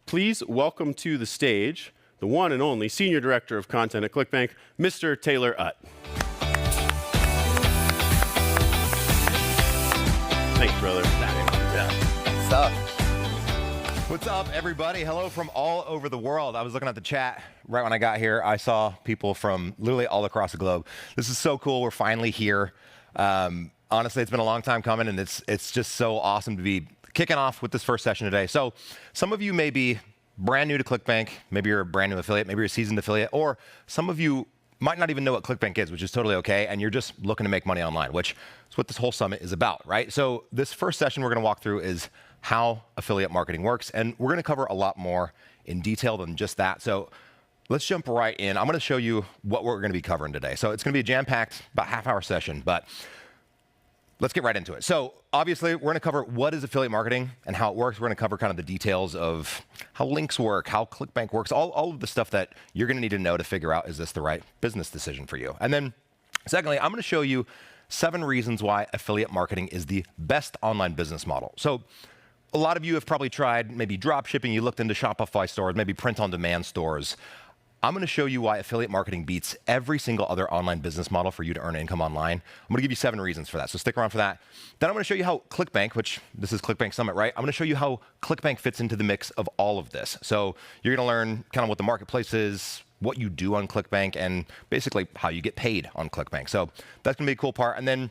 please welcome to the stage the one and only Senior Director of Content at ClickBank, Mr. Taylor Utt. Thanks, brother. What's up? What's up, everybody? Hello from all over the world. I was looking at the chat right when I got here. I saw people from literally all across the globe. This is so cool. We're finally here. Honestly, it's been a long time coming, and it's just so awesome to be kicking off with this first session today. So some of you may be brand new to ClickBank. Maybe you're a brand new affiliate. Maybe you're a seasoned affiliate. Or some of you might not even know what ClickBank is, which is totally okay, and you're just looking to make money online, which is what this whole summit is about, right? So this first session we're going to walk through is how affiliate marketing works, and we're going to cover a lot more in detail than just that. So let's jump right in. I'm going to show you what we're going to be covering today. So it's going to be a jam-packed, about half-hour session, but let's get right into it. So obviously, we're going to cover what is affiliate marketing and how it works. We're going to cover kind of the details of how links work, how ClickBank works, all of the stuff that you're going to need to know to figure out, is this the right business decision for you? And then secondly, I'm going to show you 7 reasons why affiliate marketing is the best online business model. So a lot of you have probably tried maybe drop shipping. You looked into Shopify stores, maybe print-on-demand stores. I'm going to show you why affiliate marketing beats every single other online business model for you to earn income online. I'm going to give you 7 reasons for that, so stick around for that. Then I'm going to show you how ClickBank, which this is ClickBank Summit, right? I'm going to show you how ClickBank fits into the mix of all of this. So you're going to learn kind of what the marketplace is, what you do on ClickBank, and basically how you get paid on ClickBank. So that's going to be a cool part. And then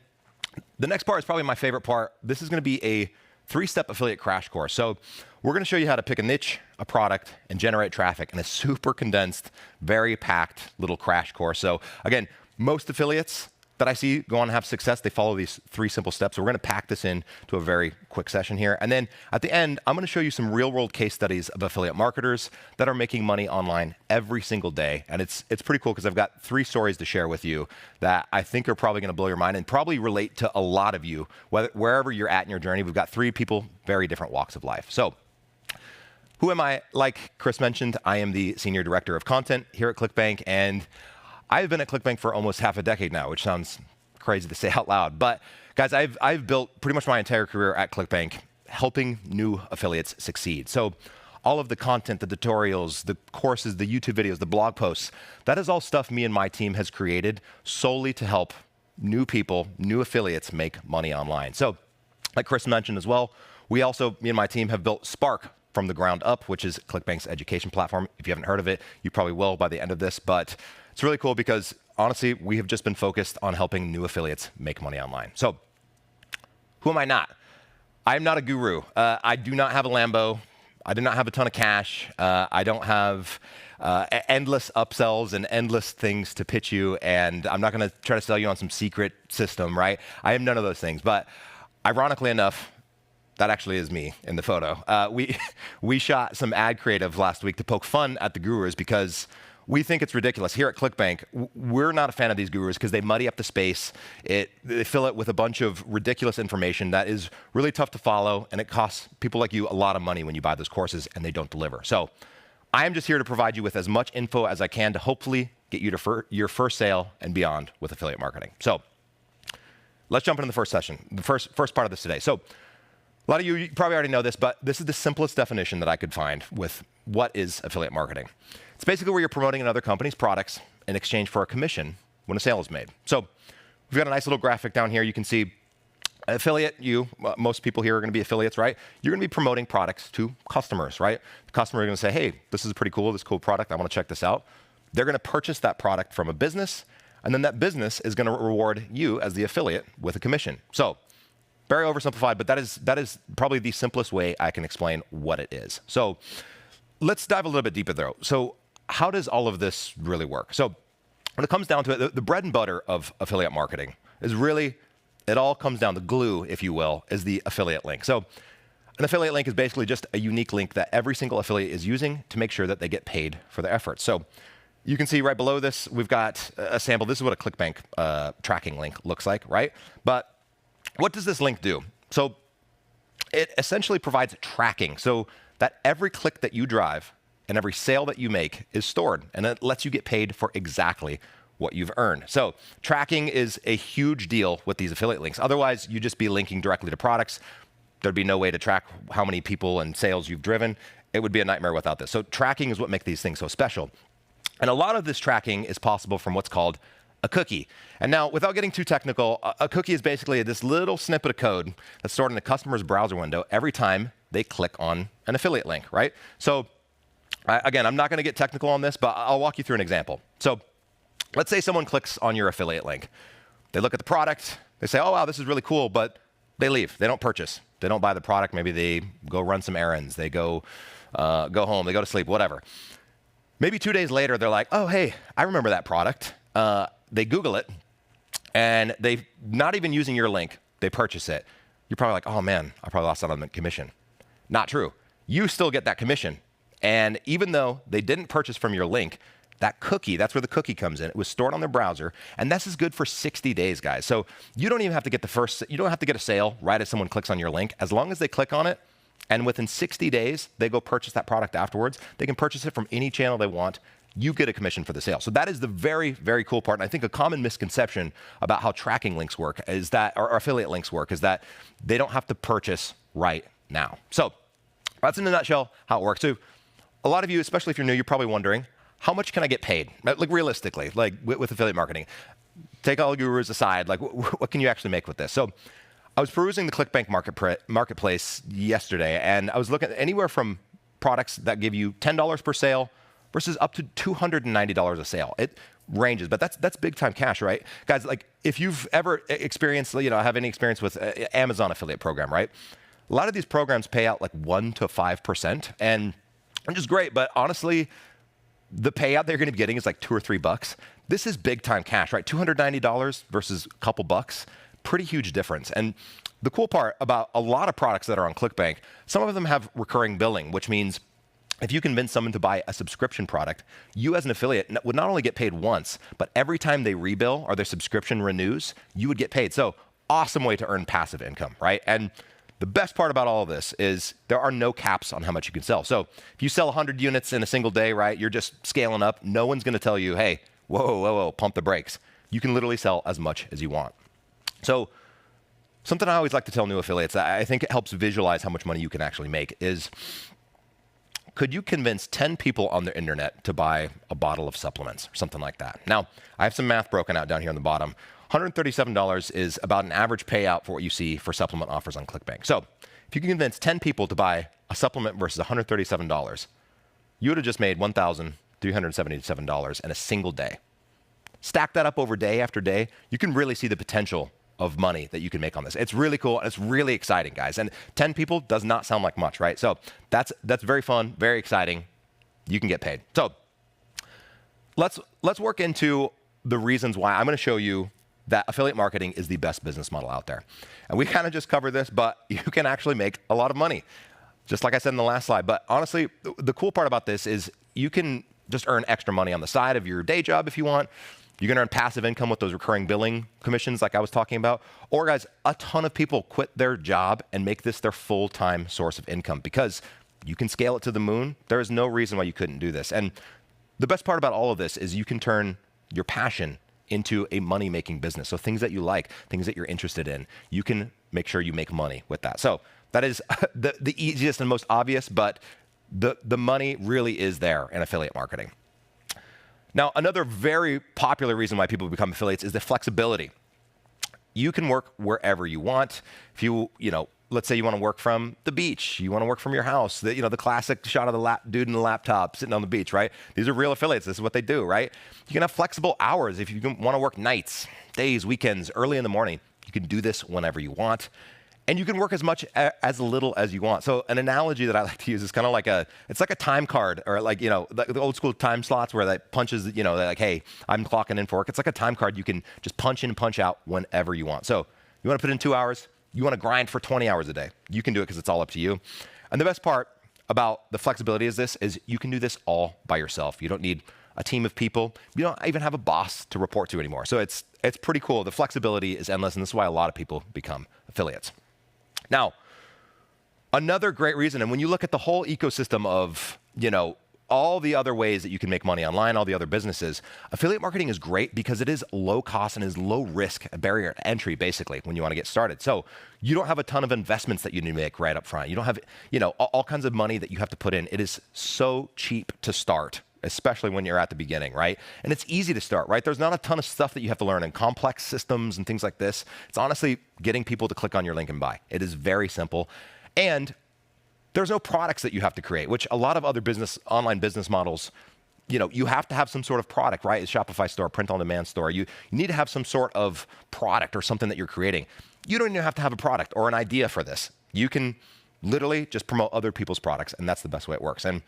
the next part is probably my favorite part. This is going to be a 3-step affiliate crash course. So we're going to show you how to pick a niche, a product, and generate traffic in a super condensed, very packed little crash course. So again, most affiliates that I see go on and have success, they follow these 3 simple steps. So we're going to pack this in to a very quick session here. And then at the end, I'm going to show you some real-world case studies of affiliate marketers that are making money online every single day. And it's pretty cool because I've got 3 stories to share with you that I think are probably going to blow your mind and probably relate to a lot of you, wherever you're at in your journey. We've got 3 people, very different walks of life. So who am I? Like Chris mentioned, I am the Senior Director of Content here at ClickBank, and I've been at ClickBank for almost half a decade now, which sounds crazy to say out loud. But guys, I've built pretty much my entire career at ClickBank helping new affiliates succeed. So all of the content, the tutorials, the courses, the YouTube videos, the blog posts, that is all stuff me and my team has created solely to help new people, new affiliates make money online. So like Chris mentioned as well, me and my team have built Spark from the ground up, which is ClickBank's education platform. If you haven't heard of it, you probably will by the end of this, but it's really cool because honestly, we have just been focused on helping new affiliates make money online. So who am I not? I'm not a guru. I do not have a Lambo. I do not have a ton of cash. I don't have endless upsells and endless things to pitch you, and I'm not going to try to sell you on some secret system, right? I am none of those things, but ironically enough, that actually is me in the photo. We shot some ad creative last week to poke fun at the gurus because we think it's ridiculous. Here at ClickBank, we're not a fan of these gurus because they muddy up the space. They fill it with a bunch of ridiculous information that is really tough to follow, and it costs people like you a lot of money when you buy those courses and they don't deliver. So I am just here to provide you with as much info as I can to hopefully get you to your first sale and beyond with affiliate marketing. So let's jump into the first session, the first part of this today. So a lot of you probably already know this, but this is the simplest definition that I could find with what is affiliate marketing. It's basically where you're promoting another company's products in exchange for a commission when a sale is made. So we've got a nice little graphic down here. You can see affiliate, most people here are going to be affiliates, right? You're going to be promoting products to customers, right? The customer is going to say, hey, this is pretty cool, this cool product, I want to check this out. They're going to purchase that product from a business, and then that business is going to reward you as the affiliate with a commission. So very oversimplified, but that is probably the simplest way I can explain what it is. So let's dive a little bit deeper though. So how does all of this really work? So when it comes down to it, the bread and butter of affiliate marketing is really, it all comes down, the glue, if you will, is the affiliate link. So an affiliate link is basically just a unique link that every single affiliate is using to make sure that they get paid for their efforts. So you can see right below this, we've got a sample. This is what a ClickBank tracking link looks like, right? But what does this link do? So it essentially provides tracking so that every click that you drive and every sale that you make is stored, and it lets you get paid for exactly what you've earned. So tracking is a huge deal with these affiliate links. Otherwise, you'd just be linking directly to products. There'd be no way to track how many people and sales you've driven. it would be a nightmare without this. So tracking is what makes these things so special. And a lot of this tracking is possible from what's called a cookie. And now, without getting too technical, a cookie is basically this little snippet of code that's stored in the customer's browser window every time they click on an affiliate link, right? So again, I'm not going to get technical on this, but I'll walk you through an example. So let's say someone clicks on your affiliate link. They look at the product. They say, oh, wow, this is really cool, but they leave. They don't purchase. They don't buy the product. Maybe they go run some errands. They go home. They go to sleep, whatever. Maybe 2 days later, they're like, oh, hey, I remember that product. They Google it, and they not even using your link, they purchase it. You're probably like, oh, man, I probably lost out on the commission. Not true. You still get that commission. And even though they didn't purchase from your link, that cookie, that's where the cookie comes in. It was stored on their browser, and this is good for 60 days, guys. So you don't even have to get you don't have to get a sale right as someone clicks on your link. As long as they click on it, and within 60 days, they go purchase that product afterwards, they can purchase it from any channel they want. You get a commission for the sale. So that is the very, very cool part. And I think a common misconception about how tracking links work is that, or affiliate links work, is that they don't have to purchase right now. So that's in a nutshell how it works. So a lot of you, especially if you're new, you're probably wondering, how much can I get paid? Like realistically, like with affiliate marketing. Take all gurus aside, like what can you actually make with this? So I was perusing the ClickBank marketplace yesterday, and I was looking at anywhere from products that give you $10 per sale versus up to $290 a sale. It ranges, but that's big time cash, right? Guys, like if you've ever experienced, have any experience with Amazon affiliate program, right? A lot of these programs pay out like 1 to 5%, and which is great, but honestly, the payout they're going to be getting is like $2 or $3. This is big time cash, right? $290 versus a couple bucks, pretty huge difference. And the cool part about a lot of products that are on ClickBank, some of them have recurring billing, which means if you convince someone to buy a subscription product, you as an affiliate would not only get paid once, but every time they rebill or their subscription renews, you would get paid. So awesome way to earn passive income, right? And the best part about all of this is there are no caps on how much you can sell. So if you sell 100 units in a single day, right, you're just scaling up. No one's going to tell you, hey, whoa, pump the brakes. You can literally sell as much as you want. So something I always like to tell new affiliates that I think it helps visualize how much money you can actually make is, could you convince 10 people on the internet to buy a bottle of supplements or something like that? Now, I have some math broken out down here on the bottom. $137 is about an average payout for what you see for supplement offers on ClickBank. So if you can convince 10 people to buy a supplement versus $137, you would have just made $1,377 in a single day. Stack that up over day after day, you can really see the potential of money that you can make on this. It's really cool, and it's really exciting, guys. And 10 people does not sound like much, right? So that's very fun, very exciting. You can get paid. So let's work into the reasons why I'm going to show you that affiliate marketing is the best business model out there. And we kind of just covered this, but you can actually make a lot of money, just like I said in the last slide. But honestly, the cool part about this is you can just earn extra money on the side of your day job if you want. You can earn passive income with those recurring billing commissions like I was talking about. Or guys, a ton of people quit their job and make this their full-time source of income because you can scale it to the moon. There is no reason why you couldn't do this. And the best part about all of this is you can turn your passion into a money-making business. So things that you like, things that you're interested in, you can make sure you make money with that. So that is the easiest and most obvious, but the money really is there in affiliate marketing. Now, another very popular reason why people become affiliates is the flexibility. You can work wherever you want. If let's say you want to work from the beach, you want to work from your house, the classic shot of the dude in the laptop sitting on the beach, right? These are real affiliates. This is what they do, right? You can have flexible hours. If you want to work nights, days, weekends, early in the morning, you can do this whenever you want. And you can work as much as little as you want. So an analogy that I like to use is kind of like it's like a time card, or like, the old school time slots where that punches, they're like, hey, I'm clocking in for work. It's like a time card you can just punch in and punch out whenever you want. So you want to put in 2 hours, you want to grind for 20 hours a day. You can do it because it's all up to you. And the best part about the flexibility is you can do this all by yourself. You don't need a team of people. You don't even have a boss to report to anymore. So it's pretty cool. The flexibility is endless, and this is why a lot of people become affiliates. Now, another great reason, and when you look at the whole ecosystem of, all the other ways that you can make money online, all the other businesses, affiliate marketing is great because it is low cost and is low risk, a barrier to entry, basically, when you want to get started. So you don't have a ton of investments that you need to make right up front. You don't have, all kinds of money that you have to put in. It is so cheap to start, especially when you're at the beginning, right? And it's easy to start, right? There's not a ton of stuff that you have to learn and complex systems and things like this. It's honestly getting people to click on your link and buy. It is very simple. And there's no products that you have to create, which a lot of other online business models, you have to have some sort of product, right? A Shopify store, print-on-demand store. You need to have some sort of product or something that you're creating. You don't even have to have a product or an idea for this. You can literally just promote other people's products, and that's the best way it works. And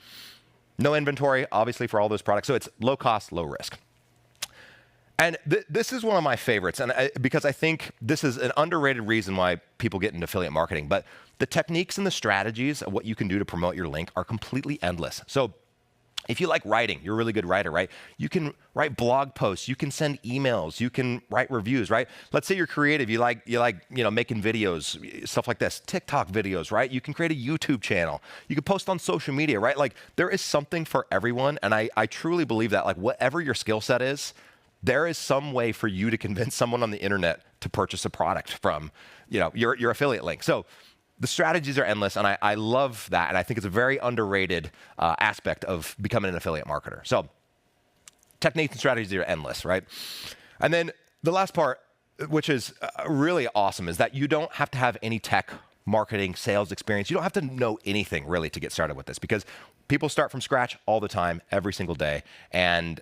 no inventory, obviously, for all those products. So it's low cost, low risk. And this is one of my favorites, and because I think this is an underrated reason why people get into affiliate marketing. But the techniques and the strategies of what you can do to promote your link are completely endless. So if you like writing, you're a really good writer, right? You can write blog posts, you can send emails, you can write reviews, right? Let's say you're creative, you like making videos, stuff like this, TikTok videos, right? You can create a YouTube channel. You can post on social media, right? Like there is something for everyone, and I truly believe that, like whatever your skill set is, there is some way for you to convince someone on the internet to purchase a product from, your affiliate link. So the strategies are endless, and I love that, and I think it's a very underrated aspect of becoming an affiliate marketer. So techniques and strategies are endless, right? And then the last part, which is really awesome, is that you don't have to have any tech, marketing, sales experience. You don't have to know anything really to get started with this, because people start from scratch all the time, every single day, and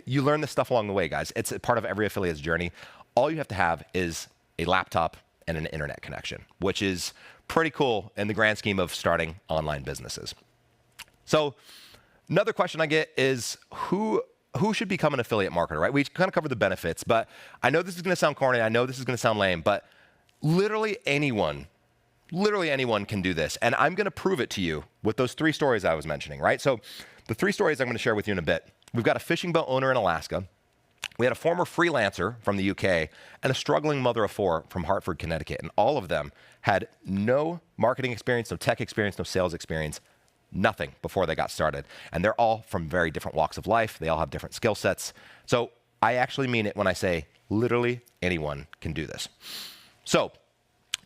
you learn this stuff along the way, guys. It's a part of every affiliate's journey. All you have to have is a laptop and an internet connection, which is pretty cool in the grand scheme of starting online businesses. So another question I get is who should become an affiliate marketer, right? We kind of covered the benefits, but I know this is going to sound corny. I know this is going to sound lame, but literally anyone can do this. And I'm going to prove it to you with those 3 stories I was mentioning, right? So the 3 stories I'm going to share with you in a bit. We've got a fishing boat owner in Alaska. We had a former freelancer from the UK and a struggling mother of 4 from Hartford, Connecticut. And all of them had no marketing experience, no tech experience, no sales experience, nothing before they got started. And they're all from very different walks of life. They all have different skill sets. So I actually mean it when I say literally anyone can do this. So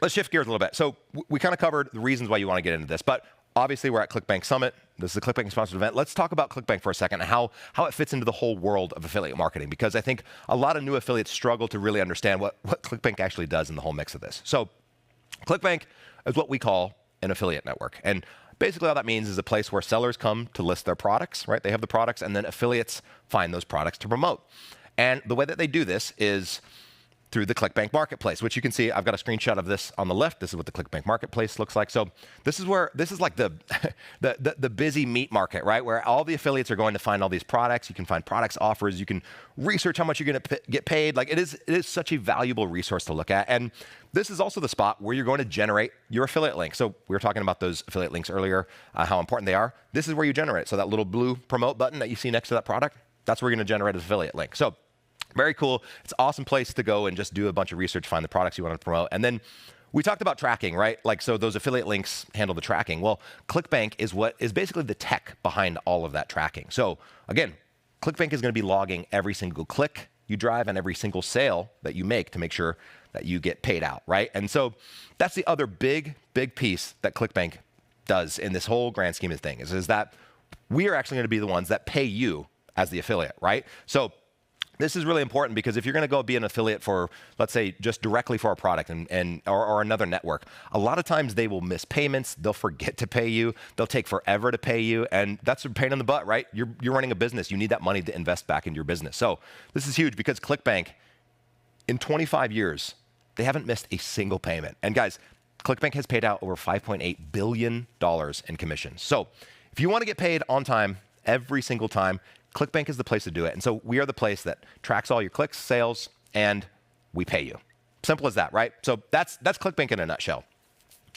let's shift gears a little bit. So we kind of covered the reasons why you want to get into this, but obviously we're at ClickBank Summit. This is a ClickBank sponsored event. Let's talk about ClickBank for a second and how it fits into the whole world of affiliate marketing, because I think a lot of new affiliates struggle to really understand what ClickBank actually does in the whole mix of this. So ClickBank is what we call an affiliate network. And basically all that means is a place where sellers come to list their products, right? They have the products, and then affiliates find those products to promote. And the way that they do this is through the ClickBank Marketplace, which you can see, I've got a screenshot of this on the left. This is what the ClickBank Marketplace looks like. So this is like the busy meat market, right? Where all the affiliates are going to find all these products. You can find products, offers. You can research how much you're going to get paid. Like it is such a valuable resource to look at. And this is also the spot where you're going to generate your affiliate link. So we were talking about those affiliate links earlier, how important they are. This is where you generate it. So that little blue promote button that you see next to that product, that's where you're going to generate an affiliate link. So very cool. It's an awesome place to go and just do a bunch of research, find the products you want to promote. And then we talked about tracking, right? Like, so those affiliate links handle the tracking. Well, ClickBank is basically the tech behind all of that tracking. So again, ClickBank is going to be logging every single click you drive and every single sale that you make to make sure that you get paid out, right? And so that's the other big piece that ClickBank does in this whole grand scheme of things is that we are actually going to be the ones that pay you as the affiliate, right? So this is really important because if you're going to go be an affiliate for, let's say, just directly for a product or another network, a lot of times they will miss payments. They'll forget to pay you. They'll take forever to pay you. And that's a pain in the butt, right? You're running a business. You need that money to invest back into your business. So this is huge because ClickBank, in 25 years, they haven't missed a single payment. And guys, ClickBank has paid out over $5.8 billion in commissions. So if you want to get paid on time, every single time, ClickBank is the place to do it. And so we are the place that tracks all your clicks, sales, and we pay you. Simple as that, right? So that's ClickBank in a nutshell.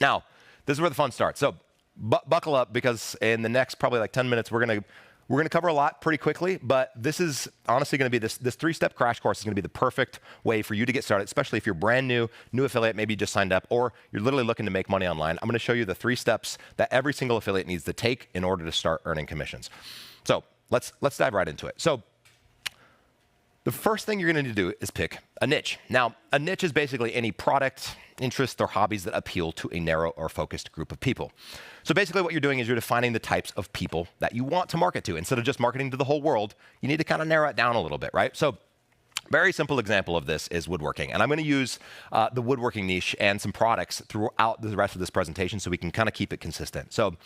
Now, this is where the fun starts. So buckle up because in the next probably like 10 minutes, we're going to We're going to cover a lot pretty quickly, but this is honestly going to be this 3-step crash course is going to be the perfect way for you to get started, especially if you're brand new affiliate, maybe you just signed up, or you're literally looking to make money online. I'm going to show you the 3 steps that every single affiliate needs to take in order to start earning commissions. So let's dive right into it. So the first thing you're going to need to do is pick a niche. Now, a niche is basically any product, interests, or hobbies that appeal to a narrow or focused group of people. So basically what you're doing is you're defining the types of people that you want to market to. Instead of just marketing to the whole world, you need to kind of narrow it down a little bit, right? So very simple example of this is woodworking. And I'm going to use the woodworking niche and some products throughout the rest of this presentation so we can kind of keep it consistent. So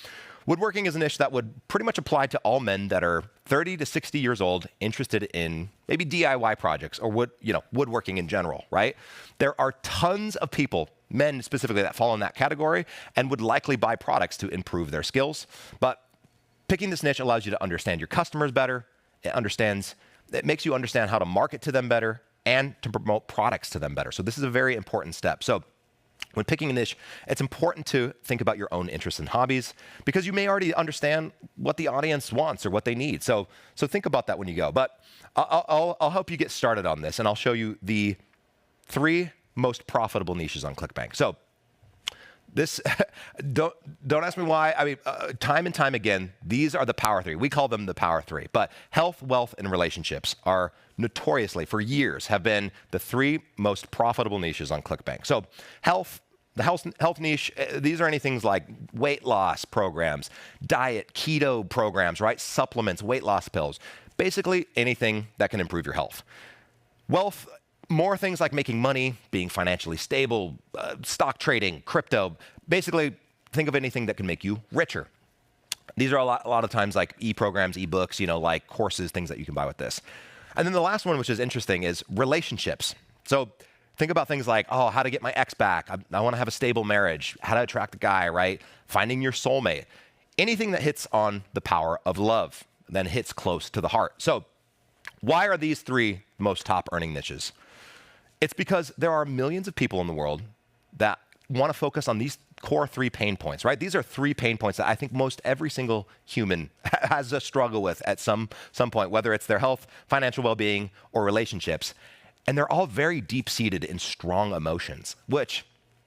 woodworking is a niche that would pretty much apply to all men that are 30 to 60 years old, interested in maybe DIY projects or woodworking in general, right? There are tons of people, men specifically, that fall in that category and would likely buy products to improve their skills. But picking this niche allows you to understand your customers better. It makes you understand how to market to them better and to promote products to them better. So this is a very important step. So when picking a niche, it's important to think about your own interests and hobbies because you may already understand what the audience wants or what they need. So think about that when you go. But I'll help you get started on this, and I'll show you the 3 most profitable niches on ClickBank. So this, don't ask me why. I mean, time and time again, these are the power 3. We call them the power 3. But health, wealth, and relationships are notoriously, for years, have been the 3 most profitable niches on ClickBank. So the health niche, these are any things like weight loss programs, diet, keto programs, right? Supplements, weight loss pills, basically anything that can improve your health. Wealth, more things like making money, being financially stable, stock trading, crypto. Basically, think of anything that can make you richer. These are a lot of times like e-programs, e-books, like courses, things that you can buy with this. And then the last one, which is interesting, is relationships. So think about things like, how to get my ex back. I want to have a stable marriage. How to attract a guy, right? Finding your soulmate. Anything that hits on the power of love, then hits close to the heart. So why are these 3 most top earning niches? It's because there are millions of people in the world that want to focus on these core 3 pain points, right? These are 3 pain points that I think most every single human has a struggle with at some point, whether it's their health, financial well-being, or relationships. And they're all very deep-seated in strong emotions, which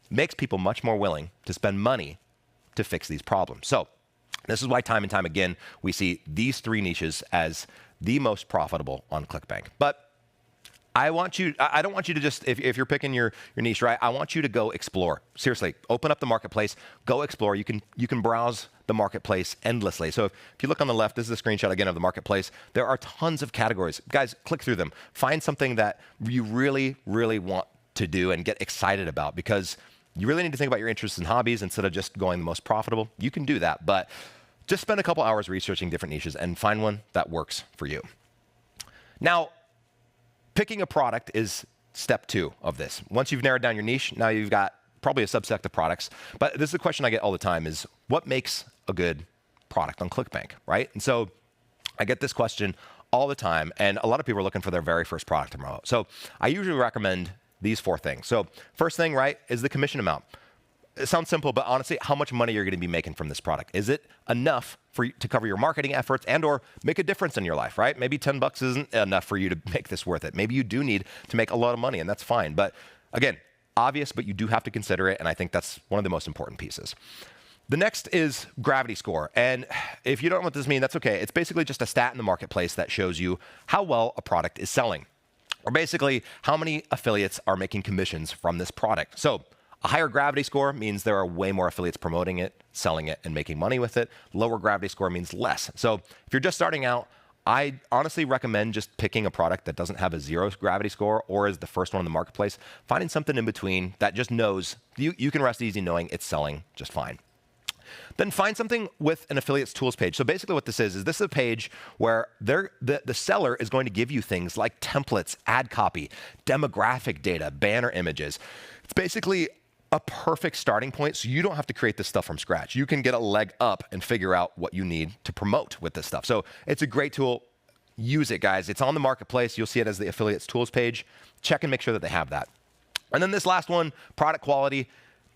makes people much more willing to spend money to fix these problems. So this is why time and time again, we see these 3 niches as the most profitable on ClickBank. But I don't want you to just, if you're picking your niche, right, I want you to go explore. Seriously, open up the marketplace, go explore. You can browse the marketplace endlessly. So if you look on the left, this is a screenshot again of the marketplace. There are tons of categories. Guys, click through them. Find something that you really, really want to do and get excited about because you really need to think about your interests and hobbies instead of just going the most profitable. You can do that, but just spend a couple hours researching different niches and find one that works for you. Now, picking a product is step 2 of this. Once you've narrowed down your niche, now you've got probably a subset of products. But this is a question I get all the time is, what makes a good product on ClickBank, right? And so I get this question all the time, and a lot of people are looking for their very first product to promote. So I usually recommend these 4 things. So first thing, right, is the commission amount. It sounds simple, but honestly, how much money you're going to be making from this product? Is it enough for you to cover your marketing efforts and or make a difference in your life, right? Maybe $10 isn't enough for you to make this worth it. Maybe you do need to make a lot of money, and that's fine. But again, obvious, but you do have to consider it, and I think that's one of the most important pieces. The next is gravity score. And if you don't know what this means, that's okay. It's basically just a stat in the marketplace that shows you how well a product is selling, or basically how many affiliates are making commissions from this product. So a higher gravity score means there are way more affiliates promoting it, selling it, and making money with it. Lower gravity score means less. So if you're just starting out, I honestly recommend just picking a product that doesn't have a 0 gravity score or is the first one in the marketplace, finding something in between that just knows, you can rest easy knowing it's selling just fine. Then find something with an affiliates tools page. So basically what this is this is a page where the seller is going to give you things like templates, ad copy, demographic data, banner images. It's basically a perfect starting point, so you don't have to create this stuff from scratch. You can get a leg up and figure out what you need to promote with this stuff. So it's a great tool. Use it, guys. It's on the marketplace. You'll see it as the affiliates tools page. Check and make sure that they have that. And then this last one, product quality.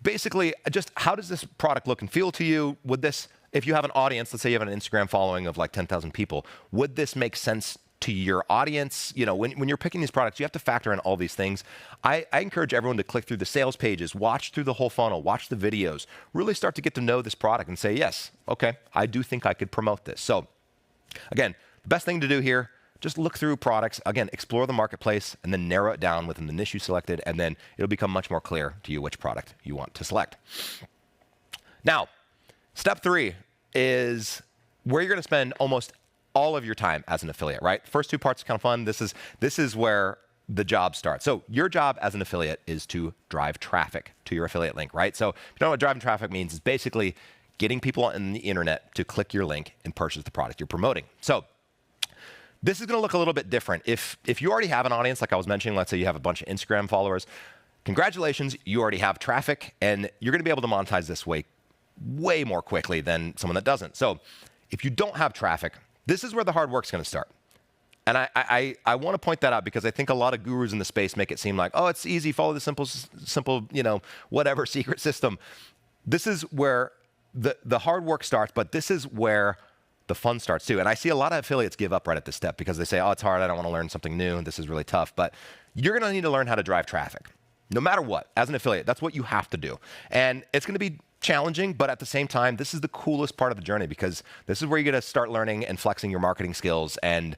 Basically, just how does this product look and feel to you? Would this if you have an audience, let's say you have an Instagram following of like 10,000 people, would this make sense to your audience? You know, when you're picking these products, you have to factor in all these things. I encourage everyone to click through the sales pages, watch through the whole funnel, watch the videos, really start to get to know this product and say, yes, okay, I do think I could promote this. So again, the best thing to do here, just look through products, again, explore the marketplace, and then narrow it down within the niche you selected, and then it'll become much more clear to you which product you want to select. Now, step 3 is where you're going to spend almost all of your time as an affiliate, right? First 2 parts are kind of fun. This is where the job starts. So your job as an affiliate is to drive traffic to your affiliate link, right? So if you don't know what driving traffic means, it's basically getting people on the internet to click your link and purchase the product you're promoting. So this is going to look a little bit different. If you already have an audience, like I was mentioning, let's say you have a bunch of Instagram followers, congratulations, you already have traffic, and you're going to be able to monetize this way more quickly than someone that doesn't. So if you don't have traffic, this is where the hard work's going to start. And I want to point that out because I think a lot of gurus in the space make it seem like, oh, it's easy, follow the simple, you know, whatever secret system. This is where the hard work starts, but this is where the fun starts too. And I see a lot of affiliates give up right at this step because they say, oh, it's hard, I don't want to learn something new, this is really tough. But you're going to need to learn how to drive traffic. No matter what, as an affiliate, that's what you have to do. And it's going to be challenging, but at the same time, this is the coolest part of the journey because this is where you're going to start learning and flexing your marketing skills and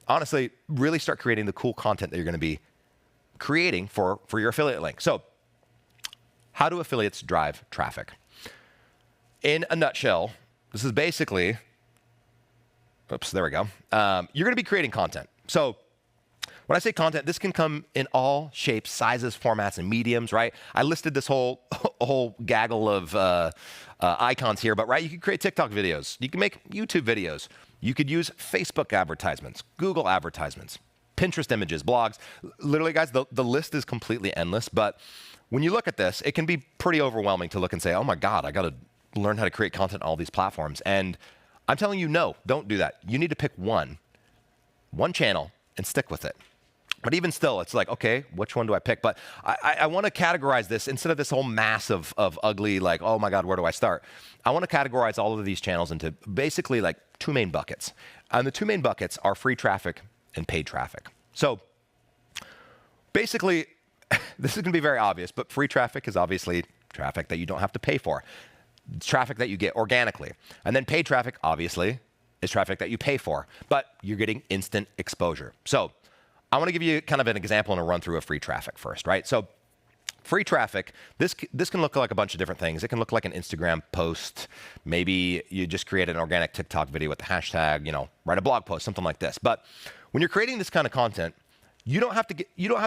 honestly, really start creating the cool content that you're going to be creating for your affiliate link. So how do affiliates drive traffic? In a nutshell, this is basically, oops, there we go. You're going to be creating content. So when I say content, this can come in all shapes, sizes, formats, and mediums, right? I listed this whole gaggle of icons here, but right, you can create TikTok videos. You can make YouTube videos. You could use Facebook advertisements, Google advertisements, Pinterest images, blogs. Literally, guys, the list is completely endless. But when you look at this, it can be pretty overwhelming to look and say, oh my God, I got to learn how to create content on all these platforms. And I'm telling you, no, don't do that. You need to pick one channel and stick with it. But even still, it's like, okay, which one do I pick? But I want to categorize this instead of this whole mass of ugly, like, oh my God, where do I start? I want to categorize all of these channels into basically like 2 main buckets. And the 2 main buckets are free traffic and paid traffic. So basically, this is going to be very obvious, but free traffic is obviously traffic that you don't have to pay for. It's traffic that you get organically. And then paid traffic, obviously, is traffic that you pay for, but you're getting instant exposure. So I want to give you kind of an example and a run through of free traffic first, right? So free traffic, this can look like a bunch of different things. It can look like an Instagram post. Maybe you just create an organic TikTok video with the hashtag, you know, write a blog post, something like this. But when you're creating this kind of content, you don't have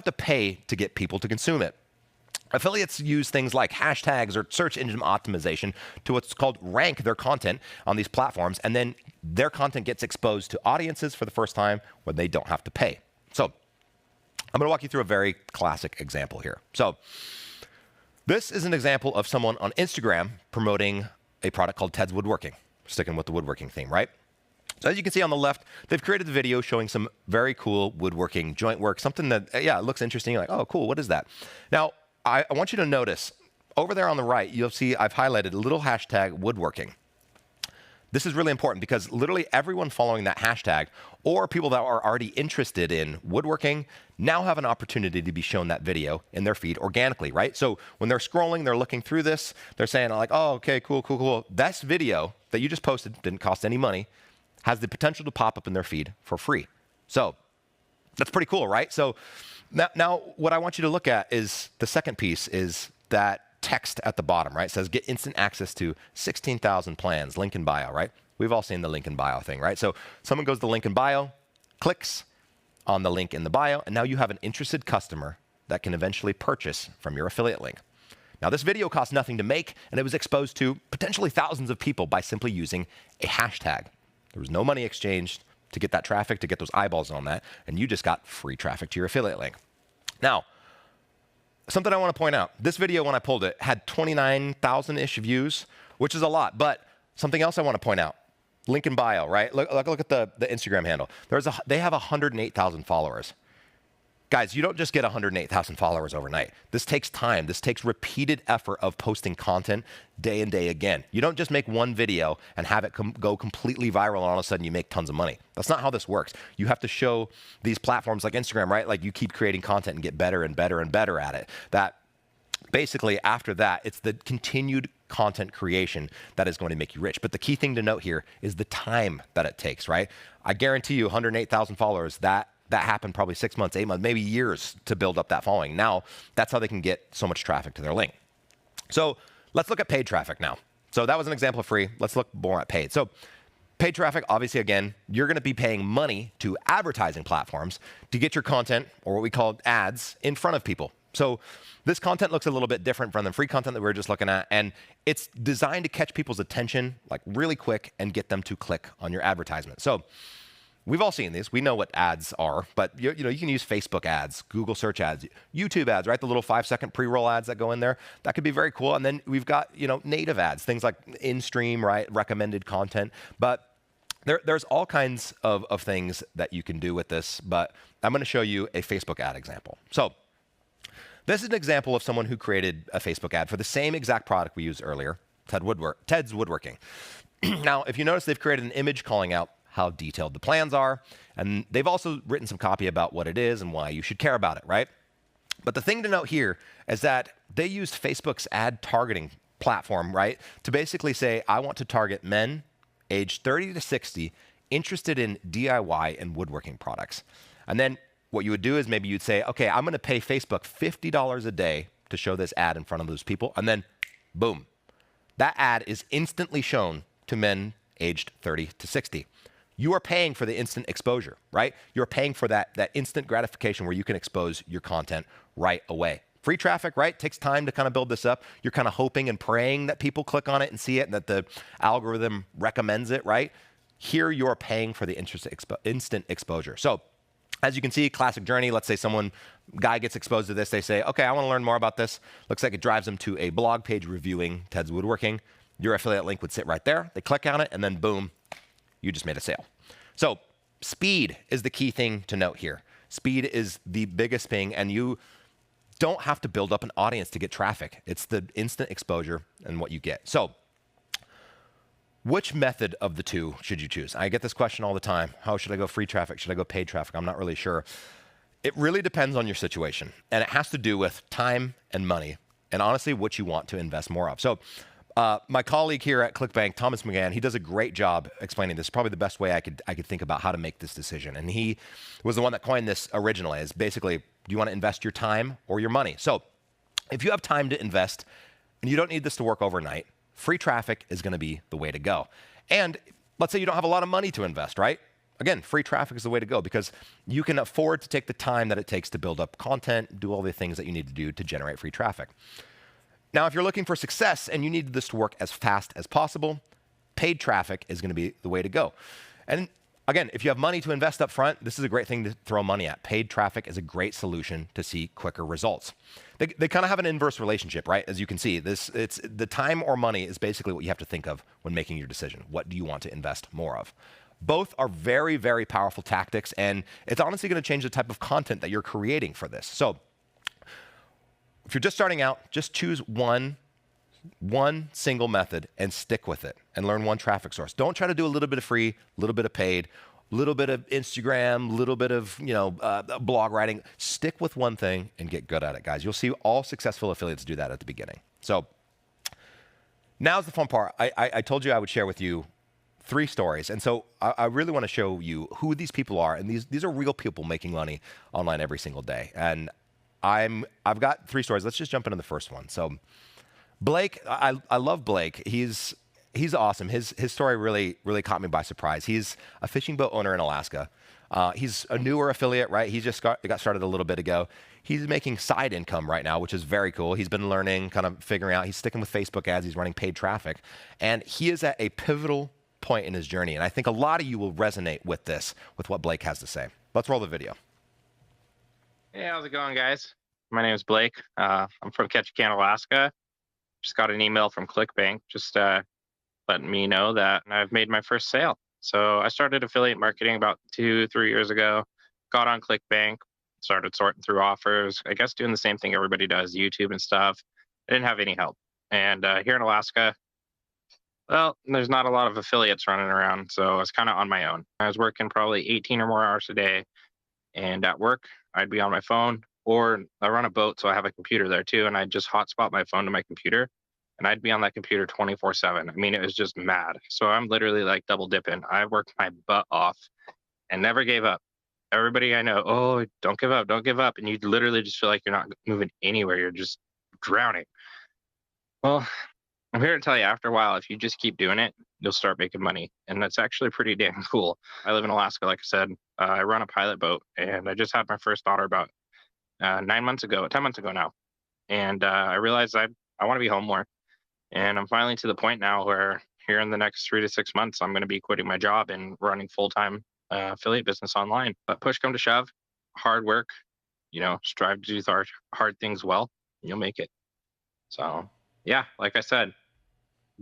to pay to get people to consume it. Affiliates use things like hashtags or search engine optimization to what's called rank their content on these platforms, and then their content gets exposed to audiences for the first time when they don't have to pay. So I'm going to walk you through a very classic example here. So this is an example of someone on Instagram promoting a product called Ted's Woodworking, sticking with the woodworking theme, right? So as you can see on the left, they've created the video showing some very cool woodworking joint work, something that, yeah, it looks interesting. You're like, oh, cool, what is that? Now, I want you to notice over there on the right, you'll see I've highlighted a little hashtag woodworking. This is really important because literally everyone following that hashtag or people that are already interested in woodworking now have an opportunity to be shown that video in their feed organically, right? So when they're scrolling, they're looking through this, they're saying like, oh, okay, cool. This video that you just posted didn't cost any money, has the potential to pop up in their feed for free. So that's pretty cool, right? So now what I want you to look at is the second piece is that text at the bottom, right? It says get instant access to 16,000 plans, link in bio, right? We've all seen the link in bio thing, right? So someone goes to the link in bio, clicks on the link in the bio, and now you have an interested customer that can eventually purchase from your affiliate link. Now this video cost nothing to make, and it was exposed to potentially thousands of people by simply using a hashtag. There was no money exchanged to get that traffic, to get those eyeballs on that, and you just got free traffic to your affiliate link. Now, something I want to point out, this video when I pulled it had 29,000-ish views, which is a lot, but something else I want to point out, link in bio, right? Look at the Instagram handle. They have 108,000 followers. Guys, you don't just get 108,000 followers overnight. This takes time. This takes repeated effort of posting content day and day again. You don't just make one video and have it go completely viral and all of a sudden you make tons of money. That's not how this works. You have to show these platforms like Instagram, right? Like you keep creating content and get better and better and better at it. That basically after that, it's the continued content creation that is going to make you rich. But the key thing to note here is the time that it takes, right? I guarantee you 108,000 followers, that happened probably 6 months, 8 months, maybe years to build up that following. Now, that's how they can get so much traffic to their link. So let's look at paid traffic now. So that was an example of free. Let's look more at paid. So paid traffic, obviously, again, you're going to be paying money to advertising platforms to get your content, or what we call ads, in front of people. So this content looks a little bit different from the free content that we were just looking at, and it's designed to catch people's attention like really quick and get them to click on your advertisement. So we've all seen these. We know what ads are, but you know, you can use Facebook ads, Google search ads, YouTube ads, right? The little 5-second pre-roll ads that go in there. That could be very cool. And then we've got, you know, native ads, things like in-stream, right? Recommended content. But there's all kinds of things that you can do with this, but I'm going to show you a Facebook ad example. So this is an example of someone who created a Facebook ad for the same exact product we used earlier, Ted's Woodworking. Now, if you notice, they've created an image calling out how detailed the plans are, and they've also written some copy about what it is and why you should care about it, right? But the thing to note here is that they used Facebook's ad targeting platform, right, to basically say, I want to target men aged 30 to 60 interested in DIY and woodworking products. And then what you would do is maybe you'd say, okay, I'm going to pay Facebook $50 a day to show this ad in front of those people. And then, boom, that ad is instantly shown to men aged 30 to 60. You are paying for the instant exposure, right? You're paying for that instant gratification where you can expose your content right away. Free traffic, right? Takes time to kind of build this up. You're kind of hoping and praying that people click on it and see it and that the algorithm recommends it, right? Here you're paying for the instant exposure. So as you can see, classic journey. Let's say guy gets exposed to this. They say, okay, I want to learn more about this. Looks like it drives them to a blog page reviewing Ted's Woodworking. Your affiliate link would sit right there. They click on it, and then boom, you just made a sale. So speed is the key thing to note here. Speed is the biggest thing, and you don't have to build up an audience to get traffic. It's the instant exposure and what you get. So which method of the two should you choose? I get this question all the time. How should I go free traffic? Should I go paid traffic? I'm not really sure. It really depends on your situation, and it has to do with time and money, and honestly, what you want to invest more of. So my colleague here at ClickBank, Thomas McGann, he does a great job explaining this. Probably the best way I could think about how to make this decision. And he was the one that coined this originally as basically, do you want to invest your time or your money? So if you have time to invest and you don't need this to work overnight, free traffic is going to be the way to go. And let's say you don't have a lot of money to invest, right? Again, free traffic is the way to go because you can afford to take the time that it takes to build up content, do all the things that you need to do to generate free traffic. Now, if you're looking for success and you need this to work as fast as possible, paid traffic is going to be the way to go. And again, if you have money to invest up front, this is a great thing to throw money at. Paid traffic is a great solution to see quicker results. They kind of have an inverse relationship, right? As you can see, it's the time or money is basically what you have to think of when making your decision. What do you want to invest more of? Both are very, very powerful tactics, and it's honestly going to change the type of content that you're creating for this. So if you're just starting out, just choose one single method and stick with it and learn one traffic source. Don't try to do a little bit of free, a little bit of paid, a little bit of Instagram, a little bit of blog writing. Stick with one thing and get good at it, guys. You'll see all successful affiliates do that at the beginning. So now's the fun part. I told you I would share with you 3 stories. And so I really want to show you who these people are. And these are real people making money online every single day. And I've got 3 stories. Let's just jump into the first one. So Blake, I love Blake. He's awesome. His story really caught me by surprise. He's a fishing boat owner in Alaska. He's a newer affiliate, right? He just got started a little bit ago. He's making side income right now, which is very cool. He's been learning, kind of figuring out. He's sticking with Facebook ads. He's running paid traffic. And he is at a pivotal point in his journey. And I think a lot of you will resonate with this, with what Blake has to say. Let's roll the video. Hey, how's it going, guys? My name is Blake. I'm from Ketchikan, Alaska. Just got an email from ClickBank just letting me know that I've made my first sale. So I started affiliate marketing about 2-3 years ago, got on ClickBank, started sorting through offers, I guess doing the same thing everybody does, YouTube and stuff. I didn't have any help. And here in Alaska, well, there's not a lot of affiliates running around, so I was kind of on my own. I was working probably 18 or more hours a day, and at work, I'd be on my phone, or I run a boat, so I have a computer there too, and I'd just hotspot my phone to my computer, and I'd be on that computer 24/7. I mean, it was just mad. So I'm literally like double dipping. I worked my butt off and never gave up. Everybody I know, oh, don't give up, don't give up, and you literally just feel like you're not moving anywhere. You're just drowning. Well, I'm here to tell you, after a while, if you just keep doing it, you'll start making money. And that's actually pretty damn cool. I live in Alaska, like I said. I run a pilot boat, and I just had my first daughter about 10 months ago now. And I realized I want to be home more. And I'm finally to the point now where here in the next 3 to 6 months, I'm going to be quitting my job and running full-time affiliate business online. But push come to shove, hard work, strive to do hard things well, you'll make it. So yeah, like I said,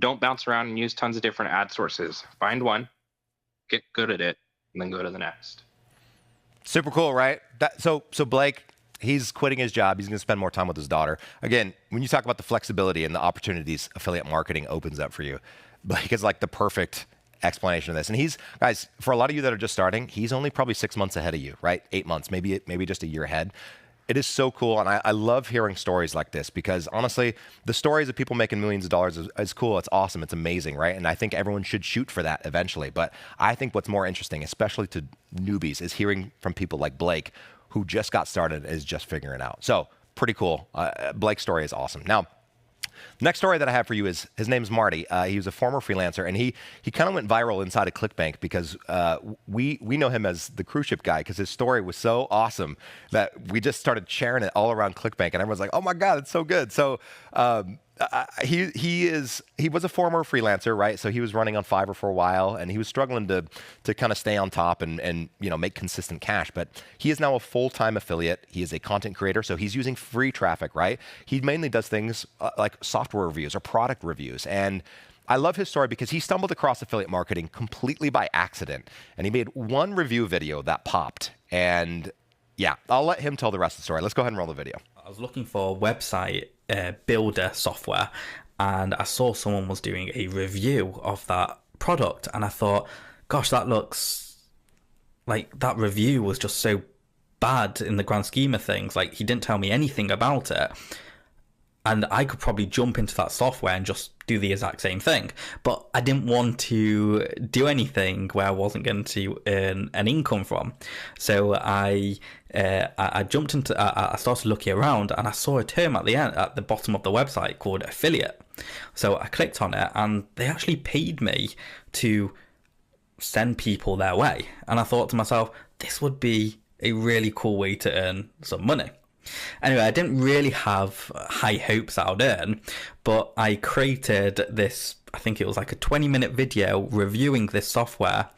don't bounce around and use tons of different ad sources. Find one, get good at it, and then go to the next. Super cool, right? So Blake, he's quitting his job. He's going to spend more time with his daughter. Again, when you talk about the flexibility and the opportunities affiliate marketing opens up for you, Blake is like the perfect explanation of this. And guys, for a lot of you that are just starting, he's only probably 6 months ahead of you, right? 8 months, maybe just a year ahead. It is so cool, and I love hearing stories like this because, honestly, the stories of people making millions of dollars is cool. It's awesome. It's amazing, right? And I think everyone should shoot for that eventually. But I think what's more interesting, especially to newbies, is hearing from people like Blake who just got started and is just figuring it out. So pretty cool. Blake's story is awesome. Now, next story that I have for you is, his name's Marty. He was a former freelancer, and he kind of went viral inside of ClickBank because we know him as the cruise ship guy because his story was so awesome that we just started sharing it all around ClickBank, and everyone's like, "Oh my God, it's so good!" So he was a former freelancer, right? So he was running on Fiverr for a while, and he was struggling to kind of stay on top and make consistent cash. But he is now a full-time affiliate. He is a content creator, so he's using free traffic, right? He mainly does things like software reviews or product reviews. And I love his story because he stumbled across affiliate marketing completely by accident, and he made one review video that popped. And yeah, I'll let him tell the rest of the story. Let's go ahead and roll the video. I was looking for a website builder software, and I saw someone was doing a review of that product, and I thought, gosh, that looks like that review was just so bad in the grand scheme of things. Like, he didn't tell me anything about it, and I could probably jump into that software and just do the exact same thing. But I didn't want to do anything where I wasn't going to earn an income from. So I jumped into, I started looking around, and I saw a term at the bottom of the website called affiliate. So I clicked on it, and they actually paid me to send people their way. And I thought to myself, this would be a really cool way to earn some money. Anyway, I didn't really have high hopes that I'd earn, but I created this, I think it was like a 20-minute video reviewing this software,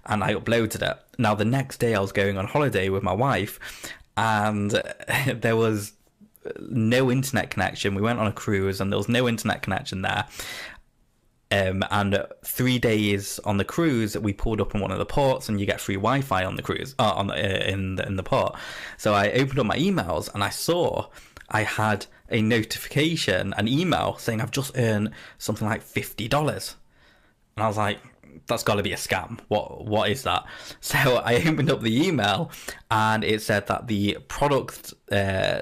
and I uploaded it. Now, the next day I was going on holiday with my wife, and there was no internet connection. We went on a cruise, and there was no internet connection there. And 3 days on the cruise, we pulled up in one of the ports, and you get free Wi-Fi on the cruise, in the port. So I opened up my emails, and I saw I had a notification, an email saying I've just earned something like $50, and I was like, that's got to be a scam. What is that? So I opened up the email, and it said that the product,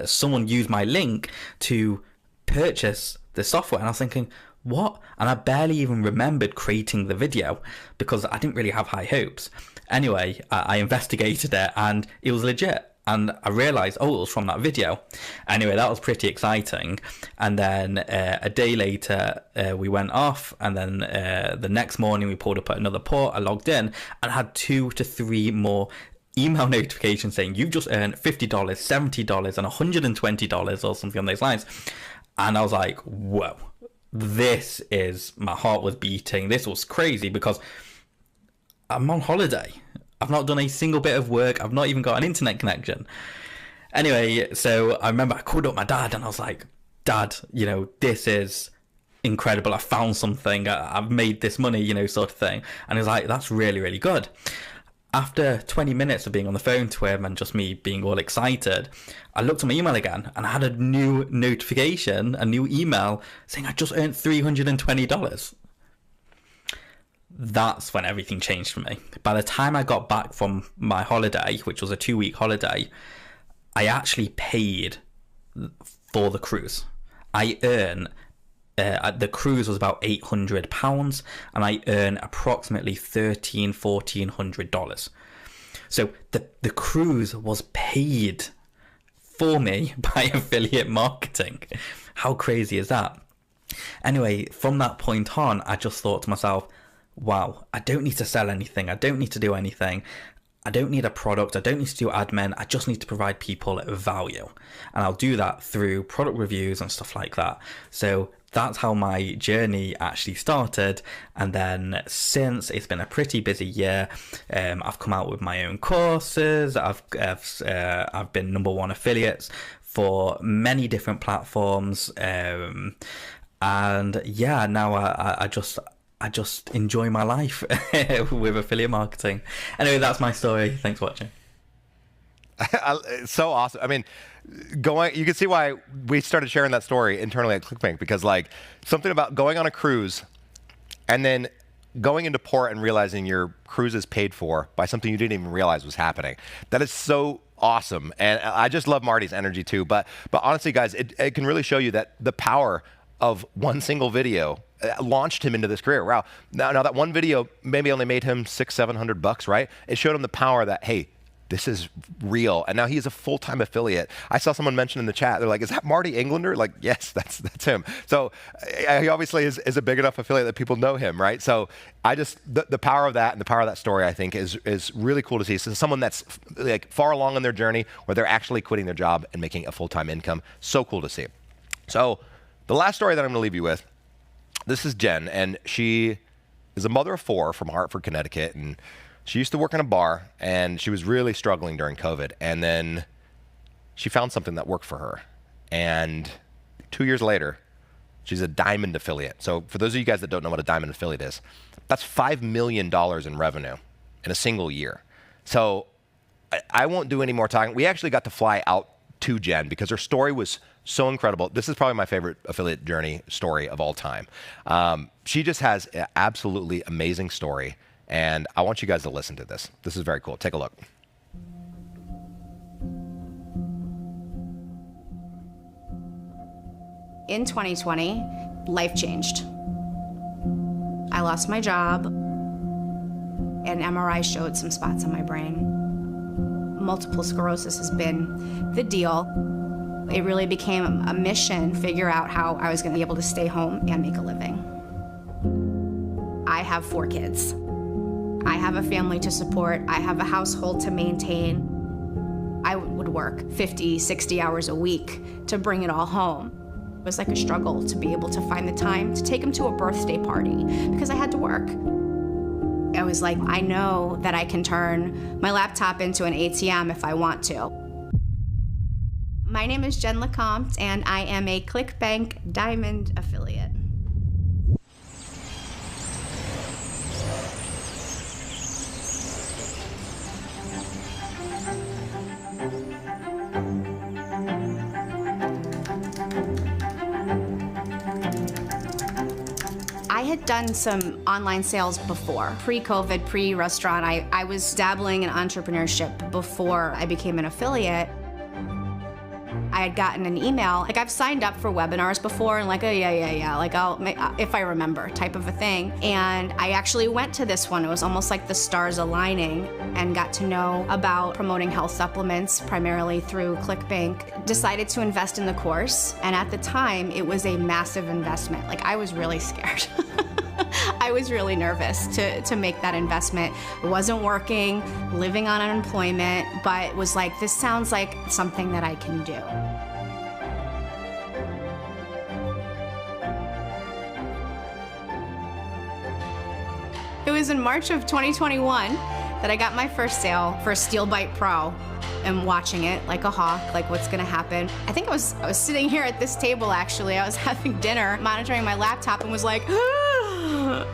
someone used my link to purchase the software, and I was thinking, what? And I barely even remembered creating the video because I didn't really have high hopes. Anyway, I investigated it, and it was legit. And I realized, it was from that video. Anyway, that was pretty exciting. And then a day later, we went off. And then the next morning, we pulled up at another port. I logged in and had 2 to 3 more email notifications saying you've just earned $50, $70, and $120 or something on those lines. And I was like, whoa. My heart was beating. This was crazy because I'm on holiday. I've not done a single bit of work. I've not even got an internet connection. Anyway, so I remember I called up my dad, and I was like, Dad, this is incredible. I found something. I've made this money, sort of thing. And he was like, that's really, really good. After 20 minutes of being on the phone to him and just me being all excited, I looked at my email again and I had a new notification, a new email saying I just earned $320. That's when everything changed for me. By the time I got back from my holiday, which was a 2-week holiday, I actually paid for the cruise. I earn, the cruise was about £800 and I earn approximately $1,400. So the cruise was paid for me by affiliate marketing. How crazy is that? Anyway, from that point on, I just thought to myself, wow, I don't need to sell anything. I don't need to do anything. I don't need a product. I don't need to do admin. I just need to provide people value. And I'll do that through product reviews and stuff like that. So that's how my journey actually started. And then since, it's been a pretty busy year. I've come out with my own courses. I've been #1 affiliates for many different platforms. And yeah, now I just enjoy my life with affiliate marketing. Anyway, that's my story. Thanks for watching. It's so awesome. I mean, you can see why we started sharing that story internally at ClickBank, because like something about going on a cruise and then going into port and realizing your cruise is paid for by something you didn't even realize was happening. That is so awesome. And I just love Marty's energy too. But honestly, guys, it can really show you that the power of one single video launched him into this career. Wow. Now that one video maybe only made him $600-700, right? It showed him the power that, hey, this is real. And now he is a full-time affiliate. I saw someone mention in the chat, they're like, is that Marty Englander? Like, yes, that's him. So he obviously is a big enough affiliate that people know him, right? So the power of that and the power of that story, I think, is really cool to see. So someone that's like far along in their journey where they're actually quitting their job and making a full-time income. So cool to see. So the last story that I'm gonna leave you with, this is Jen, and she is a mother of 4 from Hartford, Connecticut, and she used to work in a bar, and she was really struggling during COVID, and then she found something that worked for her, and 2 years later, she's a diamond affiliate. So for those of you guys that don't know what a diamond affiliate is, that's $5 million in revenue in a single year. So I won't do any more talking. We actually got to fly out to Jen because her story was so incredible. This is probably my favorite affiliate journey story of all time. She just has an absolutely amazing story, and I want you guys to listen to this. This is very cool. Take a look. In 2020, life changed. I lost my job. An MRI showed some spots on my brain. Multiple sclerosis has been the deal. It really became a mission, figure out how I was going to be able to stay home and make a living. I have 4 kids. I have a family to support. I have a household to maintain. I would work 50, 60 hours a week to bring it all home. It was like a struggle to be able to find the time to take them to a birthday party because I had to work. I was like, I know that I can turn my laptop into an ATM if I want to. My name is Jen LeCompte, and I am a ClickBank Diamond affiliate. I had done some online sales before, pre-COVID, pre-restaurant. I was dabbling in entrepreneurship before I became an affiliate. I had gotten an email, like I've signed up for webinars before and like, oh yeah, like I'll make, if I remember, type of a thing. And I actually went to this one. It was almost like the stars aligning, and got to know about promoting health supplements primarily through ClickBank. Decided to invest in the course, and at the time it was a massive investment. Like I was really scared. I was really nervous to make that investment. It wasn't working, living on unemployment, but was like, this sounds like something that I can do. It was in March of 2021 that I got my first sale for SteelBite Pro. And watching it like a hawk, like what's gonna happen. I think I was sitting here at this table actually. I was having dinner, monitoring my laptop, and was like, oh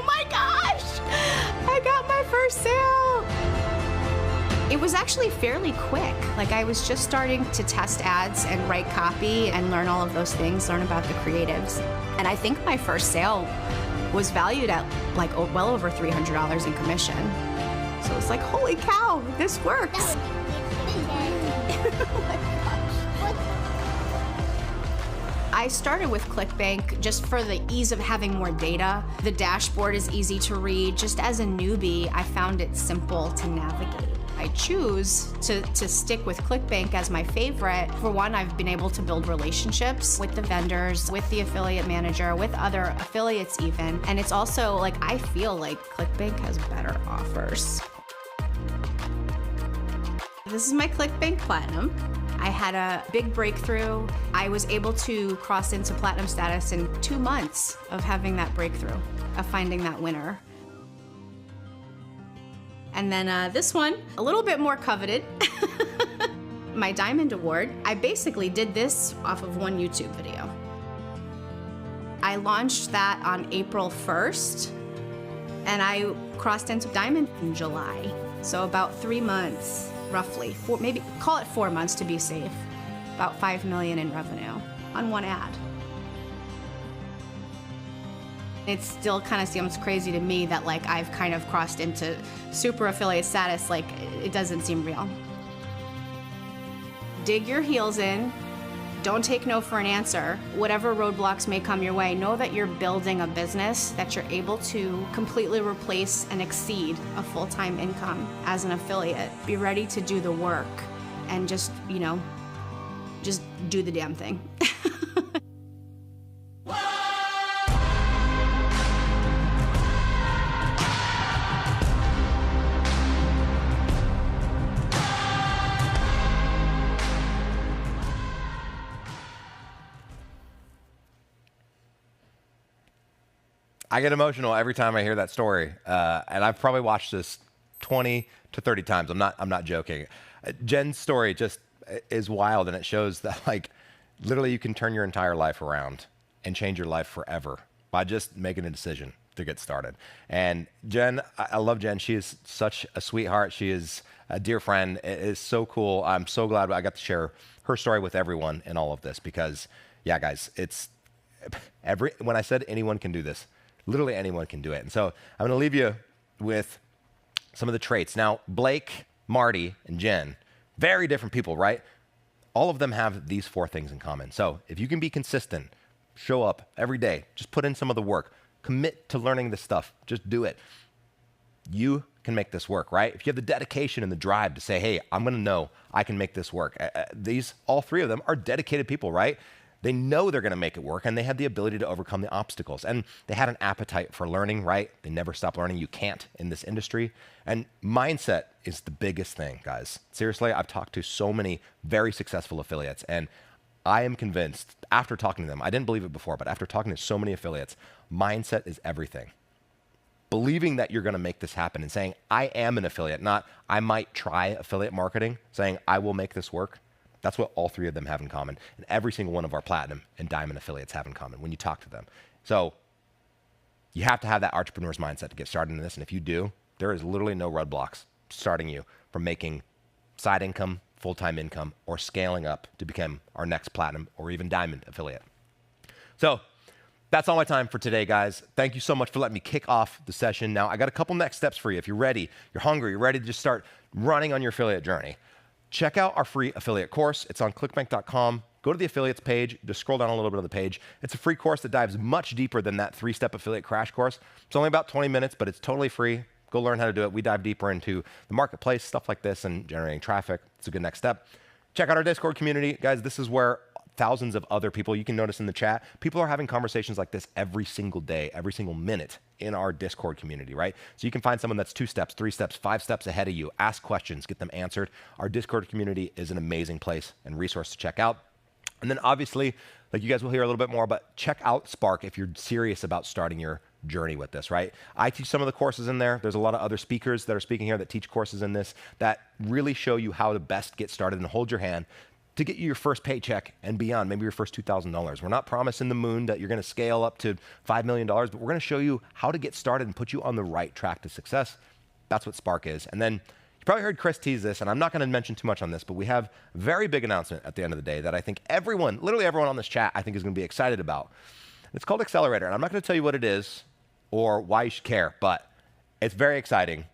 my gosh, I got first sale. It was actually fairly quick. Like, I was just starting to test ads and write copy and learn all of those things, learn about the creatives. And I think my first sale was valued at like well over $300 in commission. So it's like, holy cow, this works. I started with ClickBank just for the ease of having more data. The dashboard is easy to read. Just as a newbie, I found it simple to navigate. I choose to stick with ClickBank as my favorite. For one, I've been able to build relationships with the vendors, with the affiliate manager, with other affiliates even. And it's also like, I feel like ClickBank has better offers. This is my ClickBank Platinum. I had a big breakthrough. I was able to cross into Platinum status in 2 months of having that breakthrough, of finding that winner. And then this one, a little bit more coveted. My Diamond Award. I basically did this off of one YouTube video. I launched that on April 1st, and I crossed into Diamond in July. So about 3 months, roughly. Maybe call it 4 months to be safe. About $5 million in revenue on one ad. It still kind of seems crazy to me that like I've kind of crossed into super affiliate status. Like, it doesn't seem real. Dig your heels in. Don't take no for an answer. Whatever roadblocks may come your way, know that you're building a business that you're able to completely replace and exceed a full-time income as an affiliate. Be ready to do the work and just, you know, just do the damn thing. I get emotional every time I hear that story, and I've probably watched this 20 to 30 times. I'm not joking. Jen's story just is wild, and it shows that like literally you can turn your entire life around and change your life forever by just making a decision to get started. And Jen, I love Jen. She is such a sweetheart. She is a dear friend. It is so cool. I'm so glad I got to share her story with everyone in all of this because, yeah, guys, it's when I said anyone can do this. Literally anyone can do it. And so I'm going to leave you with some of the traits. Now, Blake, Marty, and Jen, very different people, right? All of them have these 4 things in common. So if you can be consistent, show up every day, just put in some of the work, commit to learning this stuff, just do it. You can make this work, right? If you have the dedication and the drive to say, hey, I'm going to know I can make this work. All 3 of them are dedicated people, right? They know they're going to make it work, and they have the ability to overcome the obstacles. And they had an appetite for learning, right? They never stop learning. You can't in this industry. And mindset is the biggest thing, guys. Seriously, I've talked to so many very successful affiliates, and I am convinced, after talking to them, I didn't believe it before, but after talking to so many affiliates, mindset is everything. Believing that you're going to make this happen and saying, I am an affiliate, not I might try affiliate marketing, saying I will make this work. That's what all 3 of them have in common. And every single one of our Platinum and Diamond affiliates have in common when you talk to them. So you have to have that entrepreneur's mindset to get started in this. And if you do, there is literally no roadblocks starting you from making side income, full-time income, or scaling up to become our next Platinum or even Diamond affiliate. So that's all my time for today, guys. Thank you so much for letting me kick off the session. Now, I got a couple next steps for you. If you're ready, you're hungry, you're ready to just start running on your affiliate journey, check out our free affiliate course. It's on clickbank.com. Go to the affiliates page, just scroll down a little bit of the page. It's a free course that dives much deeper than that 3-step affiliate crash course. It's only about 20 minutes, but it's totally free. Go learn how to do it. We dive deeper into the marketplace, stuff like this, and generating traffic. It's a good next step. Check out our Discord community. Guys, this is where thousands of other people, you can notice in the chat, people are having conversations like this every single day, every single minute in our Discord community, right? So you can find someone that's 2 steps, 3 steps, 5 steps ahead of you, ask questions, get them answered. Our Discord community is an amazing place and resource to check out. And then obviously, like you guys will hear a little bit more, but check out Spark if you're serious about starting your journey with this, right? I teach some of the courses in there. There's a lot of other speakers that are speaking here that teach courses in this that really show you how to best get started and hold your hand to get you your first paycheck and beyond, maybe your first $2,000. We're not promising the moon that you're going to scale up to $5 million, but we're going to show you how to get started and put you on the right track to success That's what Spark is. And then you probably heard Chris tease this, and I'm not going to mention too much on this, but we have a very big announcement at the end of the day that I think everyone, literally everyone on this chat, I think is going to be excited about. It's called Accelerator, and I'm not going to tell you what it is or why you should care, but it's very exciting.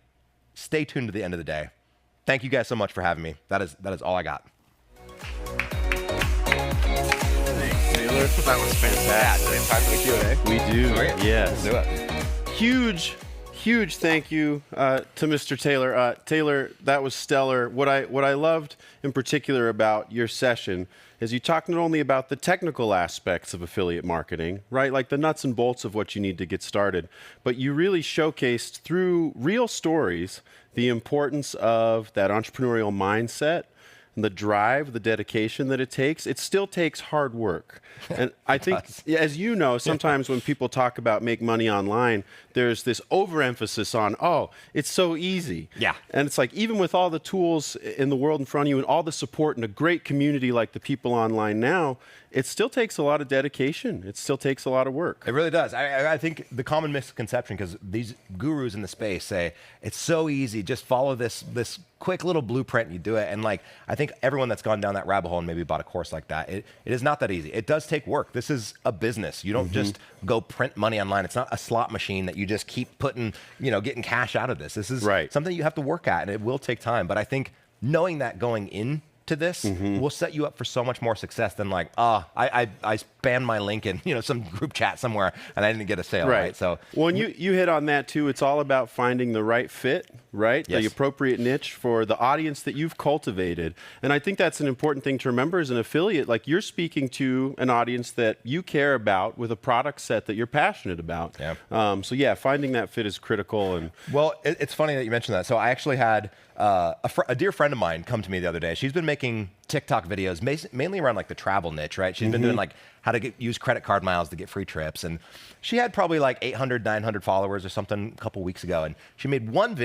Stay tuned to the end of the day. Thank you guys so much for having me. That is all I got. Taylor, That was fantastic. Time for the Q&A. we do. Great. Yes. Do it. Huge thank you to Mr. Taylor. Taylor, that was stellar. What I loved in particular about your session is you talked not only about the technical aspects of affiliate marketing, right, like the nuts and bolts of what you need to get started, but you really showcased through real stories the importance of that entrepreneurial mindset, the drive, the dedication that it takes. It still takes hard work. And I think, as you know, sometimes when people talk about make money online, there's this overemphasis on, oh, it's so easy. Yeah. And it's like, even with all the tools in the world in front of you and all the support and a great community like the people online now, it still takes a lot of dedication. It still takes a lot of work. It really does. I think the common misconception, because these gurus in the space say it's so easy, just follow this quick little blueprint and you do it. And like, I think everyone that's gone down that rabbit hole and maybe bought a course like that, it is not that easy. It does take work. This is a business. You don't just go print money online. It's not a slot machine that you just keep putting, getting cash out of this. This is something you have to work at, and it will take time. But I think knowing that going in to this will set you up for so much more success than like, I spammed my link in some group chat somewhere and I didn't get a sale, right? So well, and you hit on that too. It's all about finding the right fit, right? Yes. The appropriate niche for the audience that you've cultivated. And I think that's an important thing to remember as an affiliate. Like, you're speaking to an audience that you care about with a product set that you're passionate about. Yeah. So yeah, finding that fit is critical. And well, it's funny that you mentioned that. So I actually had a dear friend of mine come to me the other day. She's been making TikTok videos mainly around like the travel niche, right? She's been doing like how to use credit card miles to get free trips. And she had probably like 800, 900 followers or something a couple weeks ago. And she made one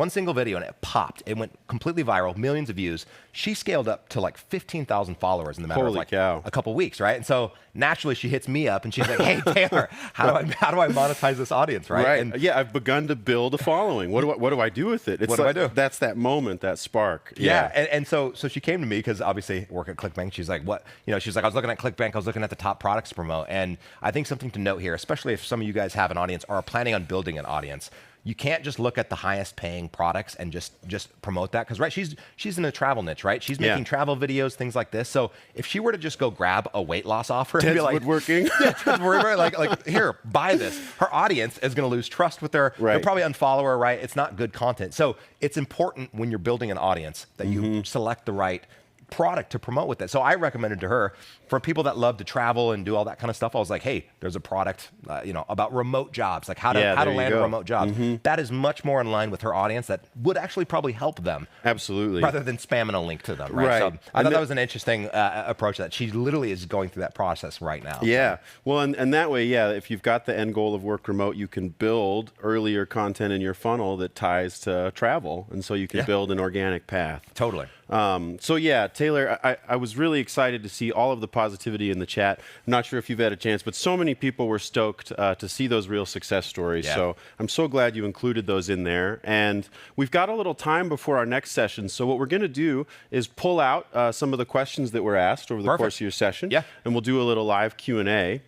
single video, and it popped. It went completely viral, millions of views. She scaled up to like 15,000 followers in the matter of like a couple weeks, right? And so naturally she hits me up and she's like, hey, Taylor, how do I monetize this audience, right? Right. And yeah, I've begun to build a following. What do I do with it? It's what do I do? That's that moment, that spark. Yeah. And so she came to me because obviously I work at ClickBank. She's like, what? She's like, I was looking at ClickBank. I was looking at the top products to promote. And I think something to note here, especially if some of you guys have an audience or are planning on building an audience, you can't just look at the highest paying products and just promote that. Because, right, she's in the travel niche, right? She's making travel videos, things like this. So if she were to just go grab a weight loss offer and be like, woodworking. like, here, buy this, her audience is going to lose trust with her. They'll probably unfollow her, right? It's not good content. So it's important when you're building an audience that you select the right product to promote with it. So I recommended to her, for people that love to travel and do all that kind of stuff, I was like, hey, there's a product about remote jobs, like how to land a remote job. That is much more in line with her audience that would actually probably help them. Absolutely. Rather than spamming a link to them, right? So I thought that was an interesting approach, that she literally is going through that process right now. Yeah. Well, and that way, if you've got the end goal of work remote, you can build earlier content in your funnel that ties to travel. And so you can build an organic path. Totally. So yeah, Taylor, I was really excited to see all of the positivity in the chat. I'm not sure if you've had a chance, but so many people were stoked to see those real success stories. Yeah. So I'm so glad you included those in there. And we've got a little time before our next session. So what we're going to do is pull out some of the questions that were asked over the course of your session. Yeah. And we'll do a little live Q&A.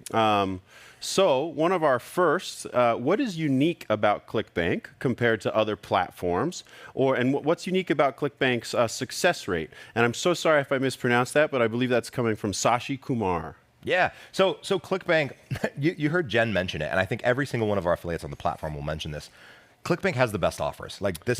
So one of our first, what is unique about ClickBank compared to other platforms? And what's unique about ClickBank's success rate? And I'm so sorry if I mispronounced that, but I believe that's coming from Sashi Kumar. Yeah. So ClickBank, you heard Jen mention it, and I think every single one of our affiliates on the platform will mention this. ClickBank has the best offers. Like this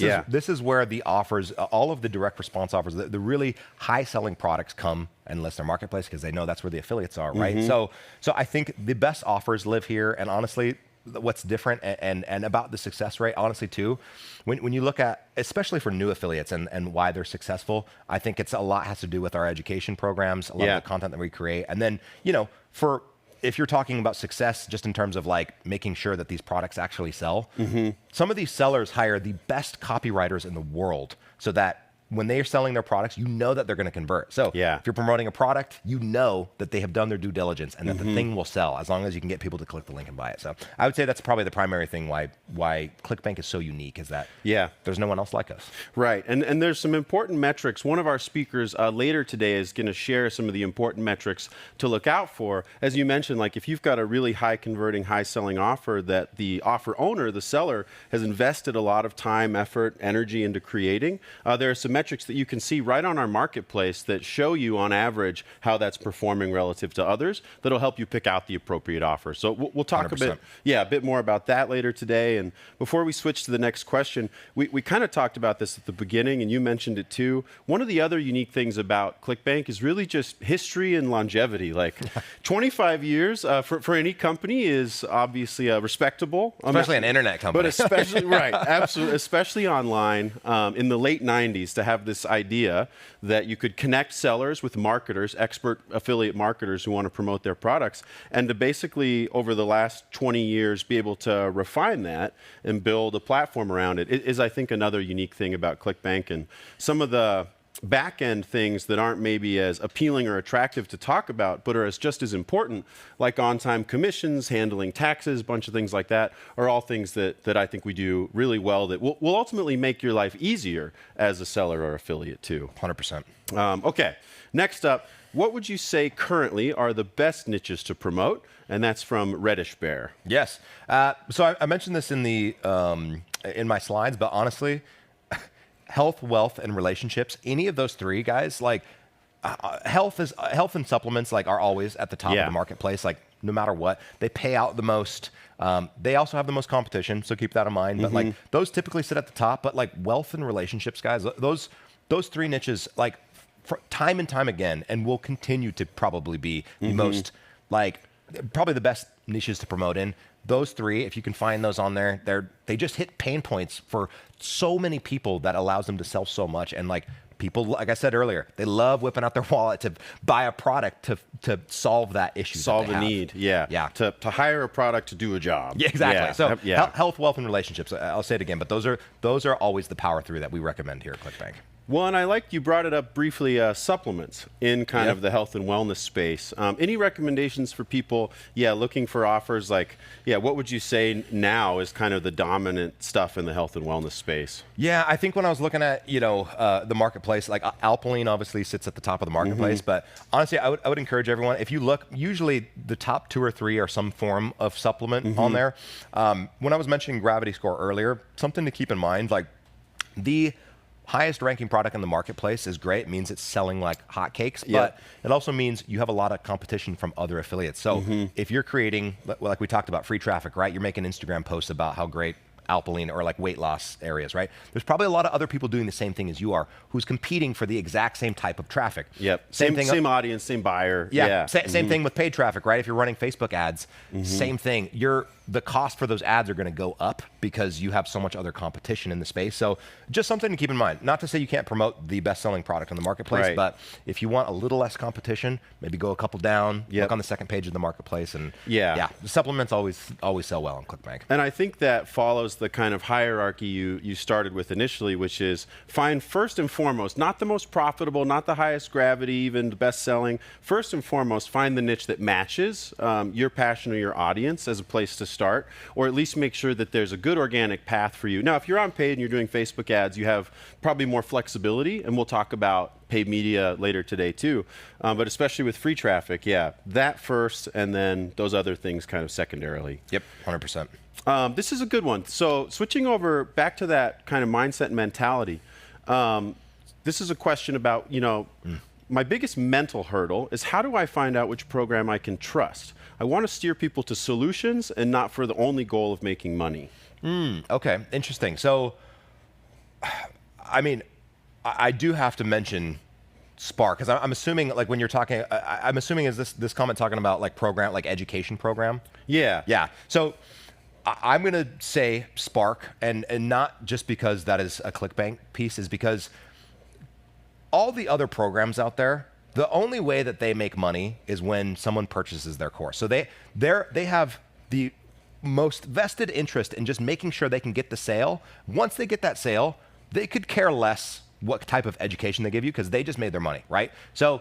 is where the offers, all of the direct response offers, the really high selling products come and list their marketplace, because they know that's where the affiliates are, right? So I think the best offers live here. And honestly, what's different and about the success rate, honestly too, when you look at, especially for new affiliates and why they're successful, I think it's a lot has to do with our education programs, a lot of the content that we create. And then, if you're talking about success just in terms of like making sure that these products actually sell, some of these sellers hire the best copywriters in the world so that when they are selling their products, you know that they're going to convert. So Yeah. if you're promoting a product, you know that they have done their due diligence and that the thing will sell as long as you can get people to click the link and buy it. So I would say that's probably the primary thing why ClickBank is so unique, is that there's no one else like us. Right, and there's some important metrics. One of our speakers later today is going to share some of the important metrics to look out for. As you mentioned, like if you've got a really high converting, high selling offer that the offer owner, the seller, has invested a lot of time, effort, energy into creating, there are some metrics that you can see right on our marketplace that show you on average how that's performing relative to others. That'll help you pick out the appropriate offer. So we'll talk 100%. a bit more about that later today. And before we switch to the next question, we kind of talked about this at the beginning, and you mentioned it too. One of the other unique things about ClickBank is really just history and longevity. Like 25 years for any company is obviously respectable. Especially an internet company. But especially, right, absolutely, especially online in the late 90s, to have this idea that you could connect sellers with marketers, expert affiliate marketers who want to promote their products, and to basically, over the last 20 years, be able to refine that and build a platform around it is, I think, another unique thing about ClickBank. And some of the back-end things that aren't maybe as appealing or attractive to talk about, but are just as important, like on-time commissions, handling taxes, a bunch of things like that, are all things that I think we do really well that will ultimately make your life easier as a seller or affiliate too. 100%. Okay, next up, what would you say currently are the best niches to promote? And that's from Reddish Bear. Yes. So I mentioned this in the in my slides, but honestly, health, wealth, and relationships, any of those three, guys, like health and supplements like are always at the top of the marketplace, like no matter what. They pay out the most. They also have the most competition, so keep that in mind. But like those typically sit at the top, but like wealth and relationships, guys, those three niches, like for time and time again, and will continue to probably be the most, like, probably the best niches to promote in. Those three, if you can find those on there, they just hit pain points for so many people that allows them to sell so much. And like people, like I said earlier, they love whipping out their wallet to buy a product to solve that issue. Solve a need, yeah. To hire a product to do a job. Yeah, exactly. Yeah. So health, wealth, and relationships. I'll say it again, but those are always the power three that we recommend here at ClickBank. Well, and I like you brought it up briefly, supplements in kind of the health and wellness space. Any recommendations for people, looking for offers like, what would you say now is kind of the dominant stuff in the health and wellness space? Yeah, I think when I was looking at, the marketplace, like Alpilean obviously sits at the top of the marketplace, but honestly, I would encourage everyone, if you look, usually the top 2 or 3 are some form of supplement on there. When I was mentioning Gravity Score earlier, something to keep in mind, like the highest ranking product in the marketplace is great. It means it's selling like hotcakes, but it also means you have a lot of competition from other affiliates. So if you're creating, like we talked about, free traffic, right? You're making Instagram posts about how great Alpilean or like weight loss areas, right? There's probably a lot of other people doing the same thing as you are, who's competing for the exact same type of traffic. Same thing. Same audience, same buyer. Same thing with paid traffic, right? If you're running Facebook ads, same thing. The cost for those ads are going to go up because you have so much other competition in the space. So just something to keep in mind. Not to say you can't promote the best-selling product on the marketplace, but if you want a little less competition, maybe go a couple down, look on the second page of the marketplace, and the supplements always sell well on ClickBank. And I think that follows the kind of hierarchy you started with initially, which is find first and foremost, not the most profitable, not the highest gravity, even the best-selling. First and foremost, find the niche that matches your passion or your audience as a place to start, or at least make sure that there's a good organic path for you. Now, if you're on paid and you're doing Facebook ads, you have probably more flexibility, and we'll talk about paid media later today too. But especially with free traffic, that first, and then those other things kind of secondarily. Yep, 100%. This is a good one. So switching over back to that kind of mindset and mentality, this is a question about, my biggest mental hurdle is how do I find out which program I can trust? I want to steer people to solutions and not for the only goal of making money. Okay, interesting. So, I mean, I do have to mention Spark, because I'm assuming, like, when you're talking, I'm assuming is this comment talking about like program, like education program? Yeah. So I'm going to say Spark, and not just because that is a ClickBank piece, is because all the other programs out there, the only way that they make money is when someone purchases their course. So they have the most vested interest in just making sure they can get the sale. Once they get that sale, they could care less what type of education they give you because they just made their money, right? So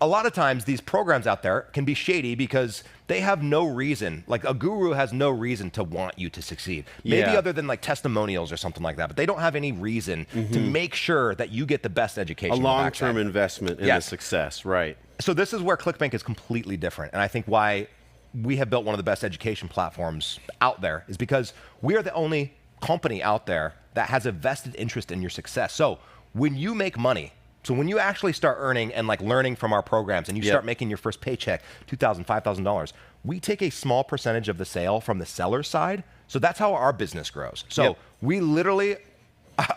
a lot of times these programs out there can be shady because they have no reason, like a guru has no reason to want you to succeed. Maybe Yeah. other than like testimonials or something like that, but they don't have any reason to make sure that you get the best education. A on the long-term backside. investment in Yes. the success, right? So this is where ClickBank is completely different. And I think why we have built one of the best education platforms out there is because we are the only company out there that has a vested interest in your success. So when you make money, so when you actually start earning and like learning from our programs and you start making your first paycheck, $2,000, $5,000, we take a small percentage of the sale from the seller's side. So that's how our business grows. So we literally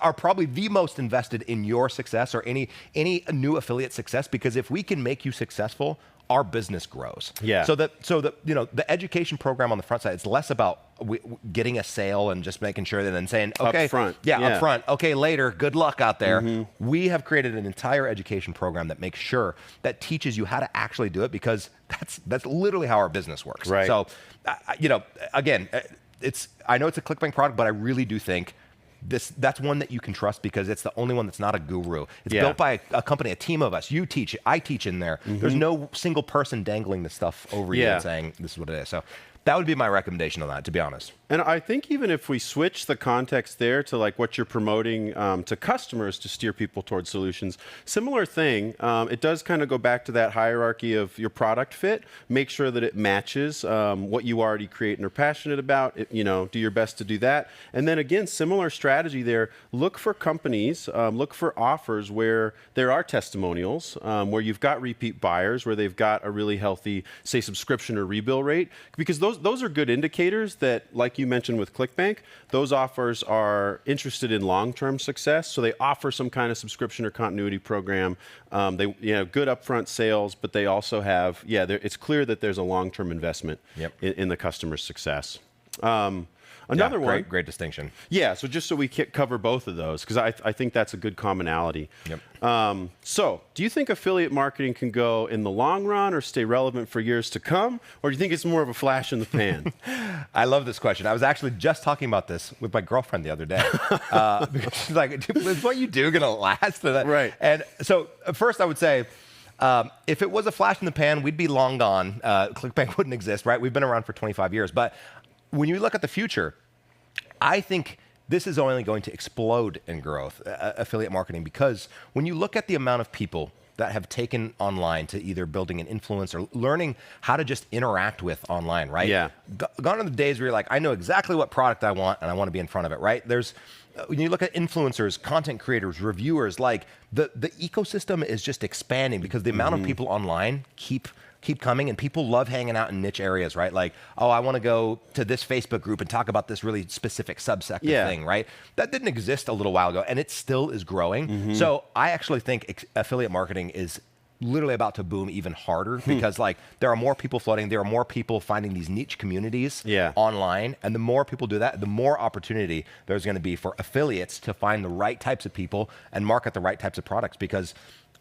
are probably the most invested in your success or any new affiliate success, because if we can make you successful, our business grows. Yeah. So that you know, the education program on the front side, it's less about getting a sale and just making sure that then saying, okay, Up front. up front, okay, later, good luck out there. We have created an entire education program that makes sure that teaches you how to actually do it, because that's literally how our business works. Right. So, you know, again, I know it's a ClickBank product, but I really do think that's one that you can trust because it's the only one that's not a guru. It's built by a company, a team of us. You teach, I teach in there. There's no single person dangling the stuff over you and saying this is what it is. So that would be my recommendation on that, to be honest. And I think even if we switch the context there to like what you're promoting to customers to steer people towards solutions, similar thing, it does kind of go back to that hierarchy of your product fit. Make sure that it matches what you already create and are passionate about. You know, do your best to do that. And then again, similar strategy there. Look for companies, look for offers where there are testimonials, where you've got repeat buyers, where they've got a really healthy, say, subscription or rebill rate, because those are good indicators that, like you mentioned with ClickBank, those offers are interested in long-term success. So they offer some kind of subscription or continuity program. They, you know, good upfront sales, but they also have, it's clear that there's a long-term investment in the customer's success. Another one. Great distinction. Yeah, so just so we cover both of those, because I think that's a good commonality. So, do you think affiliate marketing can go in the long run or stay relevant for years to come? Or do you think it's more of a flash in the pan? I love this question. I was actually just talking about this with my girlfriend the other day. Because she's like, is what you do going to last? Right. And so first I would say, if it was a flash in the pan, we'd be long gone. ClickBank wouldn't exist, right? We've been around for 25 years. But when you look at the future, I think this is only going to explode in growth, affiliate marketing, because when you look at the amount of people that have taken online to either building an influence or learning how to just interact with online, right? Yeah. Gone are the days where you're like, I know exactly what product I want and I want to be in front of it, right? There's, when you look at influencers, content creators, reviewers, like the ecosystem is just expanding because the amount of people online keep coming, and people love hanging out in niche areas, right? Like, oh, I want to go to this Facebook group and talk about this really specific subsector thing, right? That didn't exist a little while ago, and it still is growing. So I actually think affiliate marketing is literally about to boom even harder because like there are more people flooding, there are more people finding these niche communities online, and the more people do that, the more opportunity there's going to be for affiliates to find the right types of people and market the right types of products. Because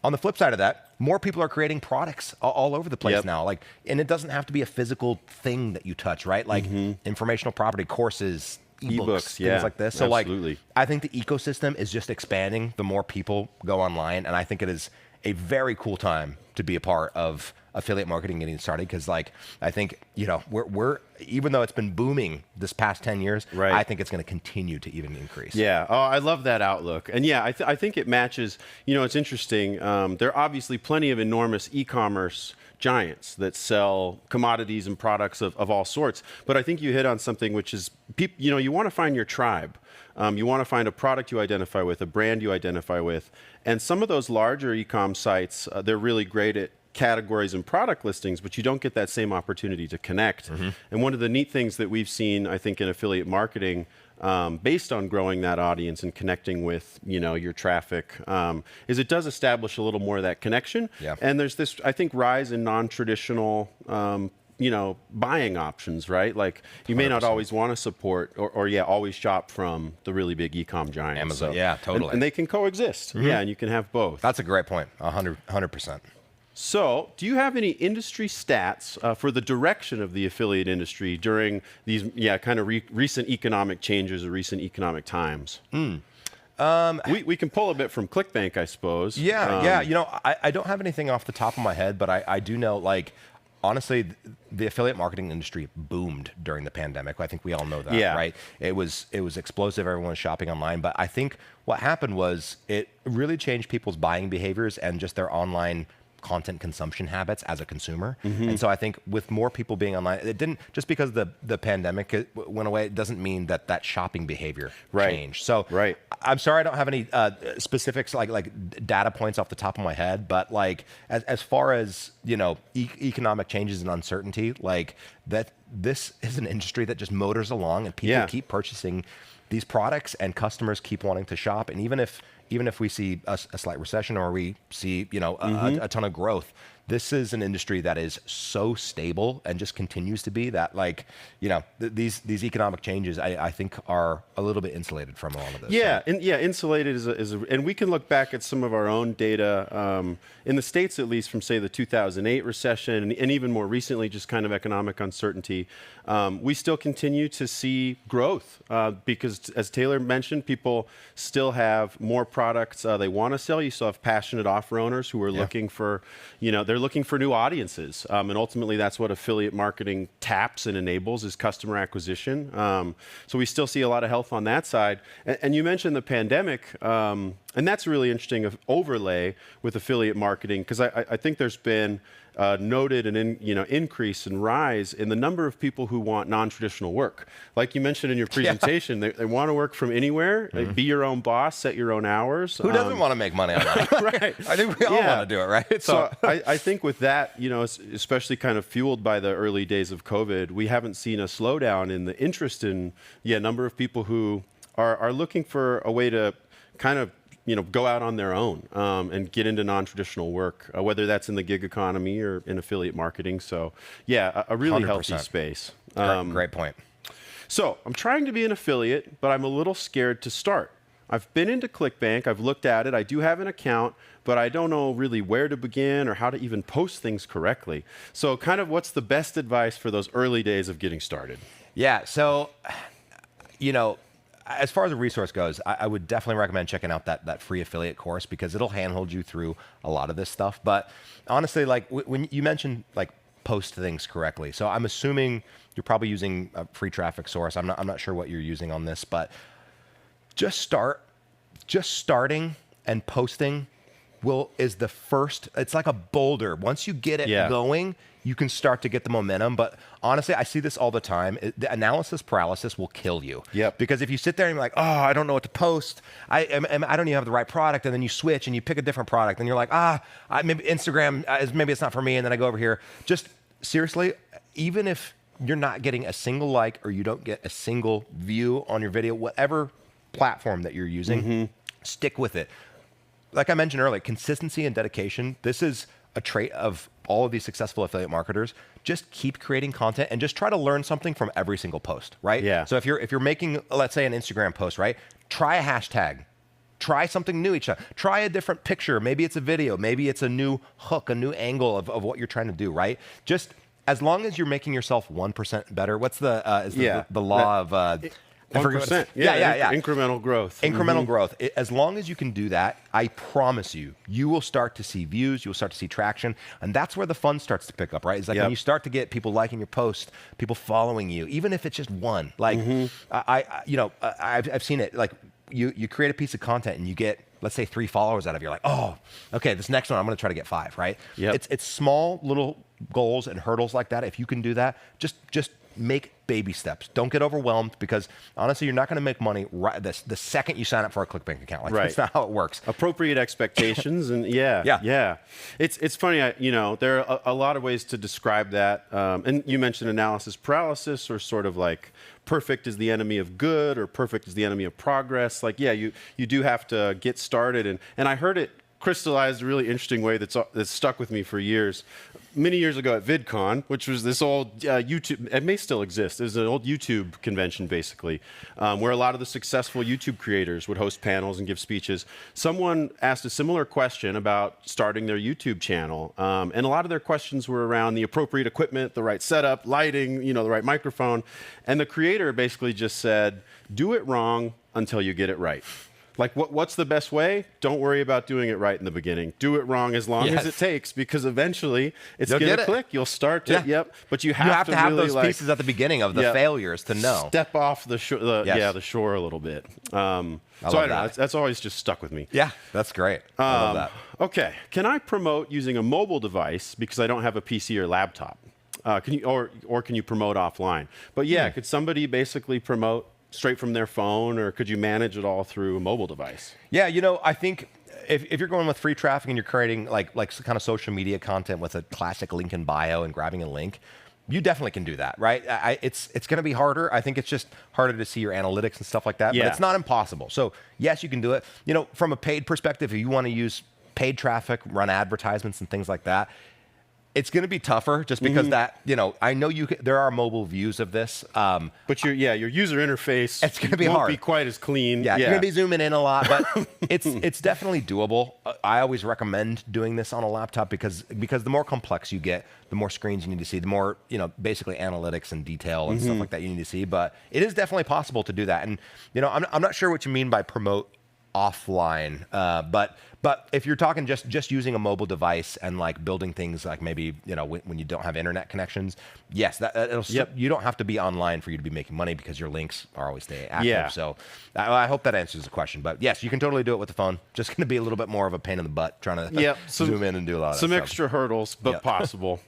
on the flip side of that, more people are creating products all over the place now. Like, and it doesn't have to be a physical thing that you touch, right? Like informational property, courses, ebooks, things like this. So absolutely. like, I think the ecosystem is just expanding the more people go online, and I think it is a very cool time to be a part of affiliate marketing getting started, because like I think, you know, we're even though it's been booming this past 10 years, I think it's going to continue to even increase. Yeah. Oh, I love that outlook. And yeah, I think it matches. You know, it's interesting. There are obviously plenty of enormous e-commerce giants that sell commodities and products of all sorts. But I think you hit on something, which is, you know, you want to find your tribe. You want to find a product you identify with, a brand you identify with. And some of those larger e-com sites, they're really great at categories and product listings, but you don't get that same opportunity to connect. And one of the neat things that we've seen, I think, in affiliate marketing, based on growing that audience and connecting with, you know, your traffic, is it does establish a little more of that connection. And there's this, I think, rise in non-traditional you know, buying options, right? Like you may 100%. Not always want to support or always shop from the really big e-com giants. Amazon, totally. And they can coexist. Yeah, and you can have both. That's a great point, 100%. So, do you have any industry stats for the direction of the affiliate industry during these, kind of recent economic changes or recent economic times? We can pull a bit from ClickBank, I suppose. Yeah. You know, I don't have anything off the top of my head, but I do know, like, honestly, the affiliate marketing industry boomed during the pandemic. I think we all know that, Yeah. right? It was explosive. Everyone was shopping online. But I think what happened was it really changed people's buying behaviors and just their online content consumption habits as a consumer. And so I think with more people being online, it didn't, just because the pandemic went away, it doesn't mean that shopping behavior changed. So I'm sorry I don't have any specifics like data points off the top of my head, but like as far as, you know, economic changes and uncertainty, like that, this is an industry that just motors along, and people keep purchasing these products, and customers keep wanting to shop. And even if we see a slight recession, or we see, you know, a ton of growth, this is an industry that is so stable and just continues to be that, like, you know, these economic changes, I think, are a little bit insulated from a lot of this. Yeah, insulated is and we can look back at some of our own data in the States, at least from, say, the 2008 recession, and even more recently, just kind of economic uncertainty. We still continue to see growth because, as Taylor mentioned, people still have more products they want to sell. You still have passionate offer owners who are looking for, you know, they're looking for new audiences, and ultimately that's what affiliate marketing taps and enables, is customer acquisition. So we still see a lot of health on that side. And you mentioned the pandemic, and that's a really interesting overlay with affiliate marketing, because I think there's been noted an increase and rise in the number of people who want non-traditional work. Like you mentioned in your presentation, they want to work from anywhere, be your own boss, set your own hours. Who doesn't want to make money online? Right. I think we all want to do it, right? So I think with that, you know, especially kind of fueled by the early days of COVID, we haven't seen a slowdown in the interest in number of people who are looking for a way to kind of, you know, go out on their own and get into non-traditional work, whether that's in the gig economy or in affiliate marketing. So yeah, a really 100%. healthy space. Great point. So I'm trying to be an affiliate, but I'm a little scared to start. I've been into ClickBank, I've looked at it, I do have an account, but I don't know really where to begin or how to even post things correctly. So kind of what's the best advice for those early days of getting started? Yeah, so, you know, as far as a resource goes, I would definitely recommend checking out that free affiliate course, because it'll handhold you through a lot of this stuff. But honestly, like when you mentioned like post things correctly, so I'm assuming you're probably using a free traffic source. I'm not sure what you're using on this, but just starting and posting is the first. It's like a boulder. Once you get it going, you can start to get the momentum. But honestly, I see this all the time. The analysis paralysis will kill you. Yep. Because if you sit there and you're like, oh, I don't know what to post, I don't even have the right product, and then you switch and you pick a different product, and you're like, maybe Instagram, maybe it's not for me, and then I go over here. Just seriously, even if you're not getting a single like, or you don't get a single view on your video, whatever platform that you're using, stick with it. Like I mentioned earlier, consistency and dedication, this is a trait of all of these successful affiliate marketers. Just keep creating content and just try to learn something from every single post, right? Yeah. So if you're making, let's say, an Instagram post, right? Try a hashtag. Try something new each time. Try a different picture. Maybe it's a video. Maybe it's a new hook, a new angle of what you're trying to do, right? Just as long as you're making yourself 1% better. What's the law of 1%. Yeah. Incremental growth. Incremental growth. As long as you can do that, I promise you will start to see views, you'll start to see traction, and that's where the fun starts to pick up, right? It's like when you start to get people liking your post, people following you, even if it's just one. Like I've seen it. Like you create a piece of content and you get, let's say, 3 followers out of it. You're like, oh, okay, this next one I'm going to try to get 5, right? Yep. It's small little goals and hurdles like that. If you can do that, just make baby steps. Don't get overwhelmed, because honestly, you're not going to make money right the second you sign up for a ClickBank account. Like, that's not how it works. Appropriate expectations, and it's funny. There are a lot of ways to describe that. And you mentioned analysis paralysis, or sort of like perfect is the enemy of good, or perfect is the enemy of progress. Like, you do have to get started, and I heard it crystallized a really interesting way that's stuck with me for years. Many years ago at VidCon, which was this old YouTube, it may still exist. It was an old YouTube convention, basically, where a lot of the successful YouTube creators would host panels and give speeches. Someone asked a similar question about starting their YouTube channel, and a lot of their questions were around the appropriate equipment, the right setup, lighting, the right microphone. And the creator basically just said, do it wrong until you get it right. Like, what's the best way? Don't worry about doing it right in the beginning. Do it wrong as long as it takes, because eventually it's going to click. You'll start to, but you have to have really, those pieces at the beginning of the failures to know. Step off the shore a little bit. So I don't know. That's always just stuck with me. Yeah, that's great. I love that. Okay, can I promote using a mobile device because I don't have a PC or laptop? Can you or can you promote offline? But could somebody basically promote straight from their phone, or could you manage it all through a mobile device? Yeah, I think if you're going with free traffic and you're creating like kind of social media content with a classic link in bio and grabbing a link, you definitely can do that, right? It's going to be harder. I think it's just harder to see your analytics and stuff like that, but it's not impossible. So yes, you can do it. From a paid perspective, if you want to use paid traffic, run advertisements and things like that, it's going to be tougher just because that, I know there are mobile views of this. But your user interface, it's going to be won't hard. be quite as clean. Yeah, you're going to be zooming in a lot, but it's definitely doable. I always recommend doing this on a laptop because the more complex you get, the more screens you need to see, the more, basically analytics and detail and stuff like that you need to see. But it is definitely possible to do that. And, I'm not sure what you mean by promote offline, but if you're talking just using a mobile device and like building things like maybe when you don't have internet connections, yes, you don't have to be online for you to be making money because your links are always stay active. Yeah. So I hope that answers the question. But yes, you can totally do it with the phone. Just going to be a little bit more of a pain in the butt trying to zoom in and do a lot of some that extra hurdles, but possible.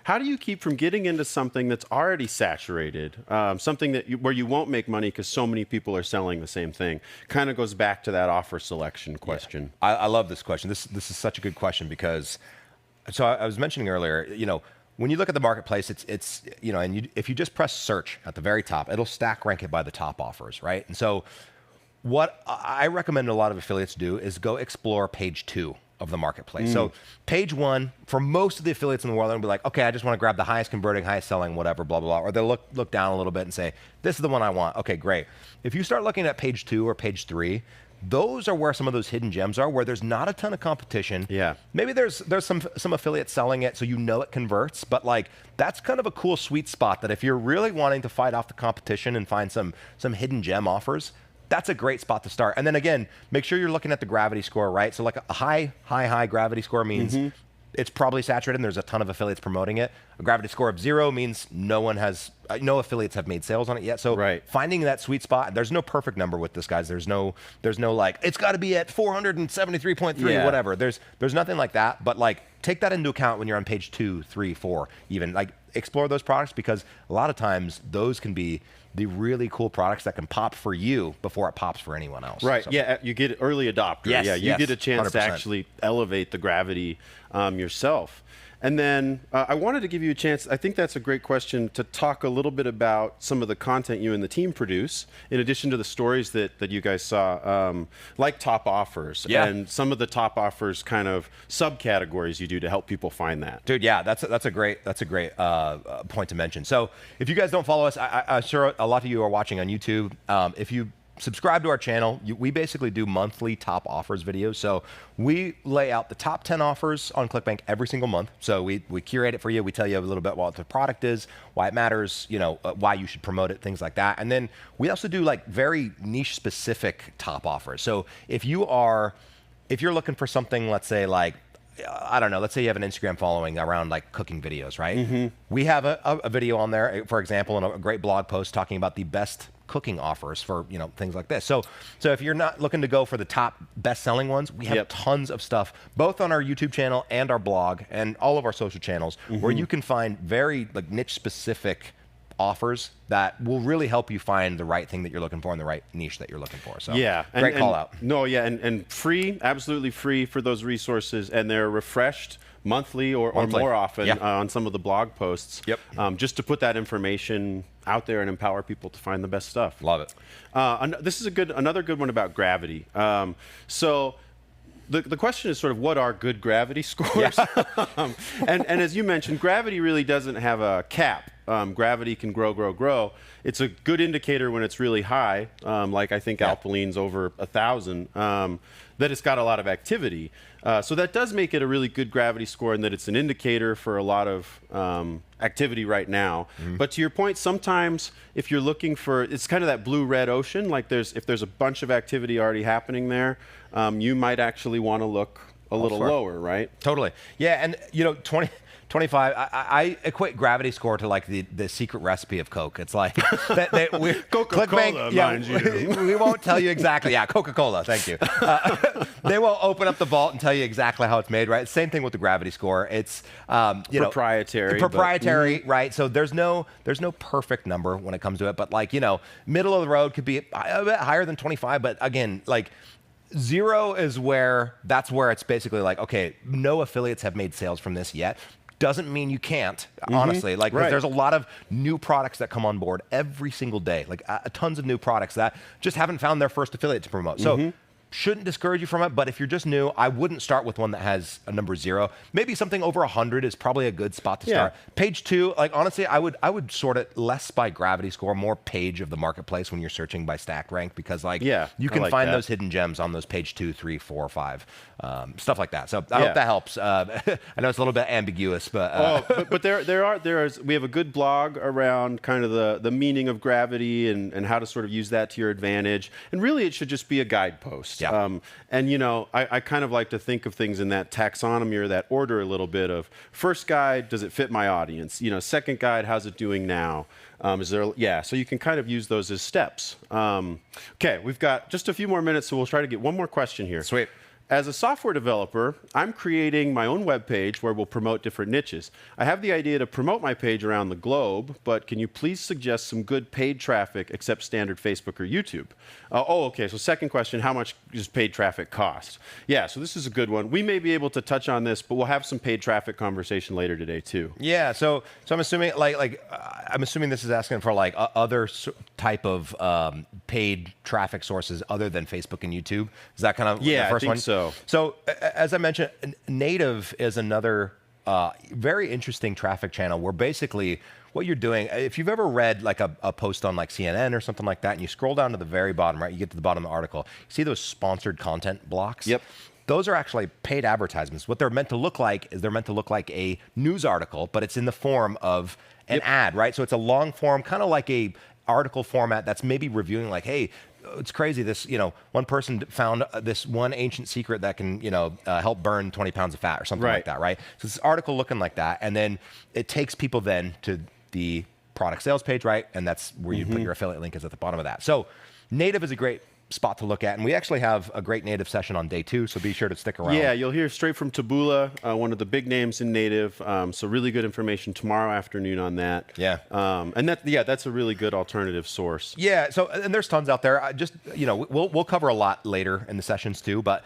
How do you keep from getting into something that's already saturated, something where you won't make money because so many people are selling the same thing? Kind of goes back to that offer selection question. Yeah. I love this question. This is such a good question because, so I was mentioning earlier, when you look at the marketplace, it's if you just press search at the very top, it'll stack rank it by the top offers, right? And so what I recommend a lot of affiliates do is go explore page 2 of the marketplace. So page 1, for most of the affiliates in the world, they'll be like, okay, I just want to grab the highest converting, highest selling, whatever, blah, blah, blah. Or they'll look down a little bit and say, this is the one I want. Okay, great. If you start looking at page 2 or page 3, those are where some of those hidden gems are, where there's not a ton of competition. Yeah. Maybe there's some affiliates selling it, so it converts, but like that's kind of a cool sweet spot that if you're really wanting to fight off the competition and find some hidden gem offers, that's a great spot to start. And then again, make sure you're looking at the gravity score, right? So like a high gravity score means it's probably saturated and there's a ton of affiliates promoting it. A gravity score of 0 means no affiliates have made sales on it yet. So finding that sweet spot, there's no perfect number with this, guys. There's no like, it's got to be at 473.3, whatever. There's nothing like that, but like take that into account when you're on page 2, 3, 4, even like explore those products, because a lot of times those can be the really cool products that can pop for you before it pops for anyone else. Right. So. Yeah. You get early adopter. Yes, yeah. You get a chance 100%. to actually elevate the gravity yourself. And then I wanted to give you a chance. I think that's a great question to talk a little bit about some of the content you and the team produce, in addition to the stories that you guys saw, like top offers and some of the top offers kind of subcategories you do to help people find that. Dude, yeah, that's a great point to mention. So if you guys don't follow us, I'm sure a lot of you are watching on YouTube. If you subscribe to our channel, we basically do monthly top offers videos. So we lay out the top 10 offers on ClickBank every single month. So we curate it for you. We tell you a little bit what the product is, why it matters, why you should promote it, things like that. And then we also do like very niche specific top offers. So if you're looking for something, let's say like, I don't know, let's say you have an Instagram following around like cooking videos, right? We have a video on there, for example, and a great blog post talking about the best cooking offers for things like this. So if you're not looking to go for the top best-selling ones, we have tons of stuff both on our YouTube channel and our blog and all of our social channels where you can find very like niche specific offers that will really help you find the right thing that you're looking for and the right niche that you're looking for. So great call out. No, yeah, and free, absolutely free for those resources, and they're refreshed monthly or more often on some of the blog posts. Just to put that information out there and empower people to find the best stuff. Love it. This is another good one about gravity. So the question is sort of what are good gravity scores? And as you mentioned, gravity really doesn't have a cap. gravity can grow. It's a good indicator when it's really high, like I think Alpaline's over 1,000, that it's got a lot of activity. So that does make it a really good gravity score, and that it's an indicator for a lot of activity right now. But to your point, sometimes if you're looking for, it's kind of that blue-red ocean, like if there's a bunch of activity already happening there, you might actually want to look a little lower, right? Totally. Yeah, and 25, I equate gravity score to like the secret recipe of Coke. It's like Coca-Cola, mind you. We won't tell you exactly. Yeah, Coca-Cola. Thank you. They won't open up the vault and tell you exactly how it's made, right? Same thing with the gravity score. It's proprietary. Proprietary, right? So there's no perfect number when it comes to it, but like middle of the road could be a bit higher than 25. But again, like 0 is that's where it's basically like, okay, no affiliates have made sales from this yet. Doesn't mean you can't, honestly. Like, there's a lot of new products that come on board every single day, like tons of new products that just haven't found their first affiliate to promote. So shouldn't discourage you from it, but if you're just new, I wouldn't start with one that has a number 0. Maybe something over 100 is probably a good spot to start. Page 2, like honestly, I would sort it less by gravity score, more page of the marketplace when you're searching by stack rank, because like you can find those hidden gems on those page 2, 3, 4, 5, stuff like that. So I hope that helps. I know it's a little bit ambiguous, but but we have a good blog around kind of the meaning of gravity and how to sort of use that to your advantage. And really, it should just be a guidepost. And I kind of like to think of things in that taxonomy or that order a little bit of first guide, does it fit my audience? Second guide, how's it doing now? So you can kind of use those as steps. Okay, we've got just a few more minutes, so we'll try to get one more question here. Sweet. As a software developer, I'm creating my own web page where we'll promote different niches. I have the idea to promote my page around the globe, but can you please suggest some good paid traffic except standard Facebook or YouTube? Okay, so second question, how much does paid traffic cost? Yeah, so this is a good one. We may be able to touch on this, but we'll have some paid traffic conversation later today too. Yeah, so I'm assuming I'm assuming this is asking for like other type of paid traffic sources other than Facebook and YouTube. Is that kind of the first I think one? So. So as I mentioned, Native is another very interesting traffic channel where basically what you're doing, if you've ever read like a post on like CNN or something like that, and you scroll down to the very bottom, right, you get to the bottom of the article, you see those sponsored content blocks? Yep. Those are actually paid advertisements. What they're meant to look like is they're meant to look like a news article, but it's in the form of an ad, right? So it's a long form, kind of like a article format that's maybe reviewing like, hey, it's crazy. This, one person found this one ancient secret that can, help burn 20 pounds of fat or something like that, right? So this article looking like that, and then it takes people then to the product sales page, right? And that's where you put your affiliate link is at the bottom of that. So Native is a great spot to look at, and we actually have a great Native session on day 2, so be sure to stick around. Yeah, you'll hear straight from Taboola, one of the big names in Native. So really good information tomorrow afternoon on that. Yeah. And that's a really good alternative source. Yeah. So, and there's tons out there. We'll cover a lot later in the sessions too. But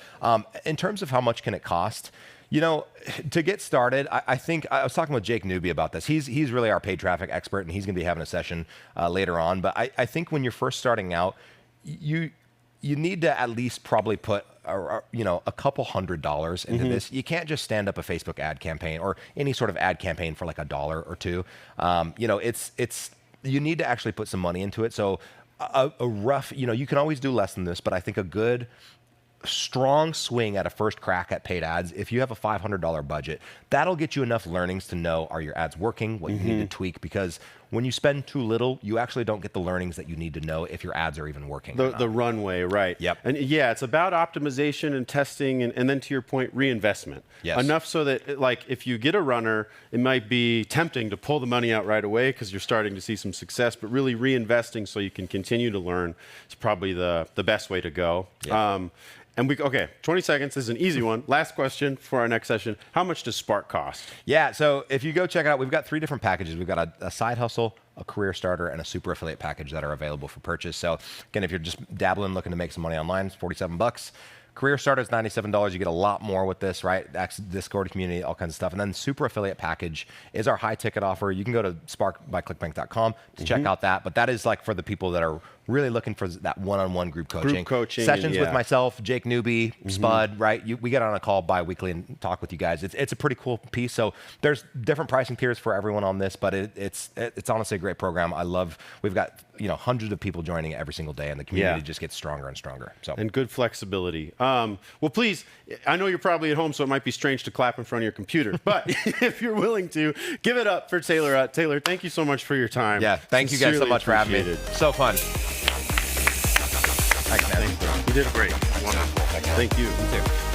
in terms of how much can it cost, to get started, I think I was talking with Jake Newby about this. He's really our paid traffic expert, and he's going to be having a session later on. But I think when you're first starting out, you need to at least probably put a couple $100 into this. You can't just stand up a Facebook ad campaign or any sort of ad campaign for like $1 or $2. You need to actually put some money into it. So a rough, you can always do less than this, but I think a good strong swing at a first crack at paid ads, if you have a $500 budget, that'll get you enough learnings to know, are your ads working, what you need to tweak, because when you spend too little, you actually don't get the learnings that you need to know if your ads are even working. The runway, right. Yep. And it's about optimization and testing, and then to your point, reinvestment. Yes. Enough so that, like, if you get a runner, it might be tempting to pull the money out right away because you're starting to see some success, but really reinvesting so you can continue to learn is probably the best way to go. Yep. 20 seconds. This is an easy one. Last question for our next session. How much does Spark cost? Yeah, so if you go check it out, we've got 3 different packages. We've got a side hustle, a career starter, and a super affiliate package that are available for purchase. So again, if you're just dabbling, looking to make some money online, it's $47. Career starter is $97. You get a lot more with this, right? Discord community, all kinds of stuff. And then super affiliate package is our high ticket offer. You can go to sparkbyclickbank.com to check out that. But that is like for the people that are really looking for that one-on-one group coaching. Sessions and, with myself, Jake Newby, Spud, right? We get on a call bi-weekly and talk with you guys. It's a pretty cool piece. So there's different pricing tiers for everyone on this, but it's honestly a great program. We've got hundreds of people joining every single day, and the community just gets stronger and stronger. So and good flexibility. Well, please, I know you're probably at home, so it might be strange to clap in front of your computer, but if you're willing to, give it up for Taylor. Taylor, thank you so much for your time. Yeah, thank you guys so much for having me. Appreciate it. So fun. Thanks, man. You did great. Wonderful. Thank you. You too.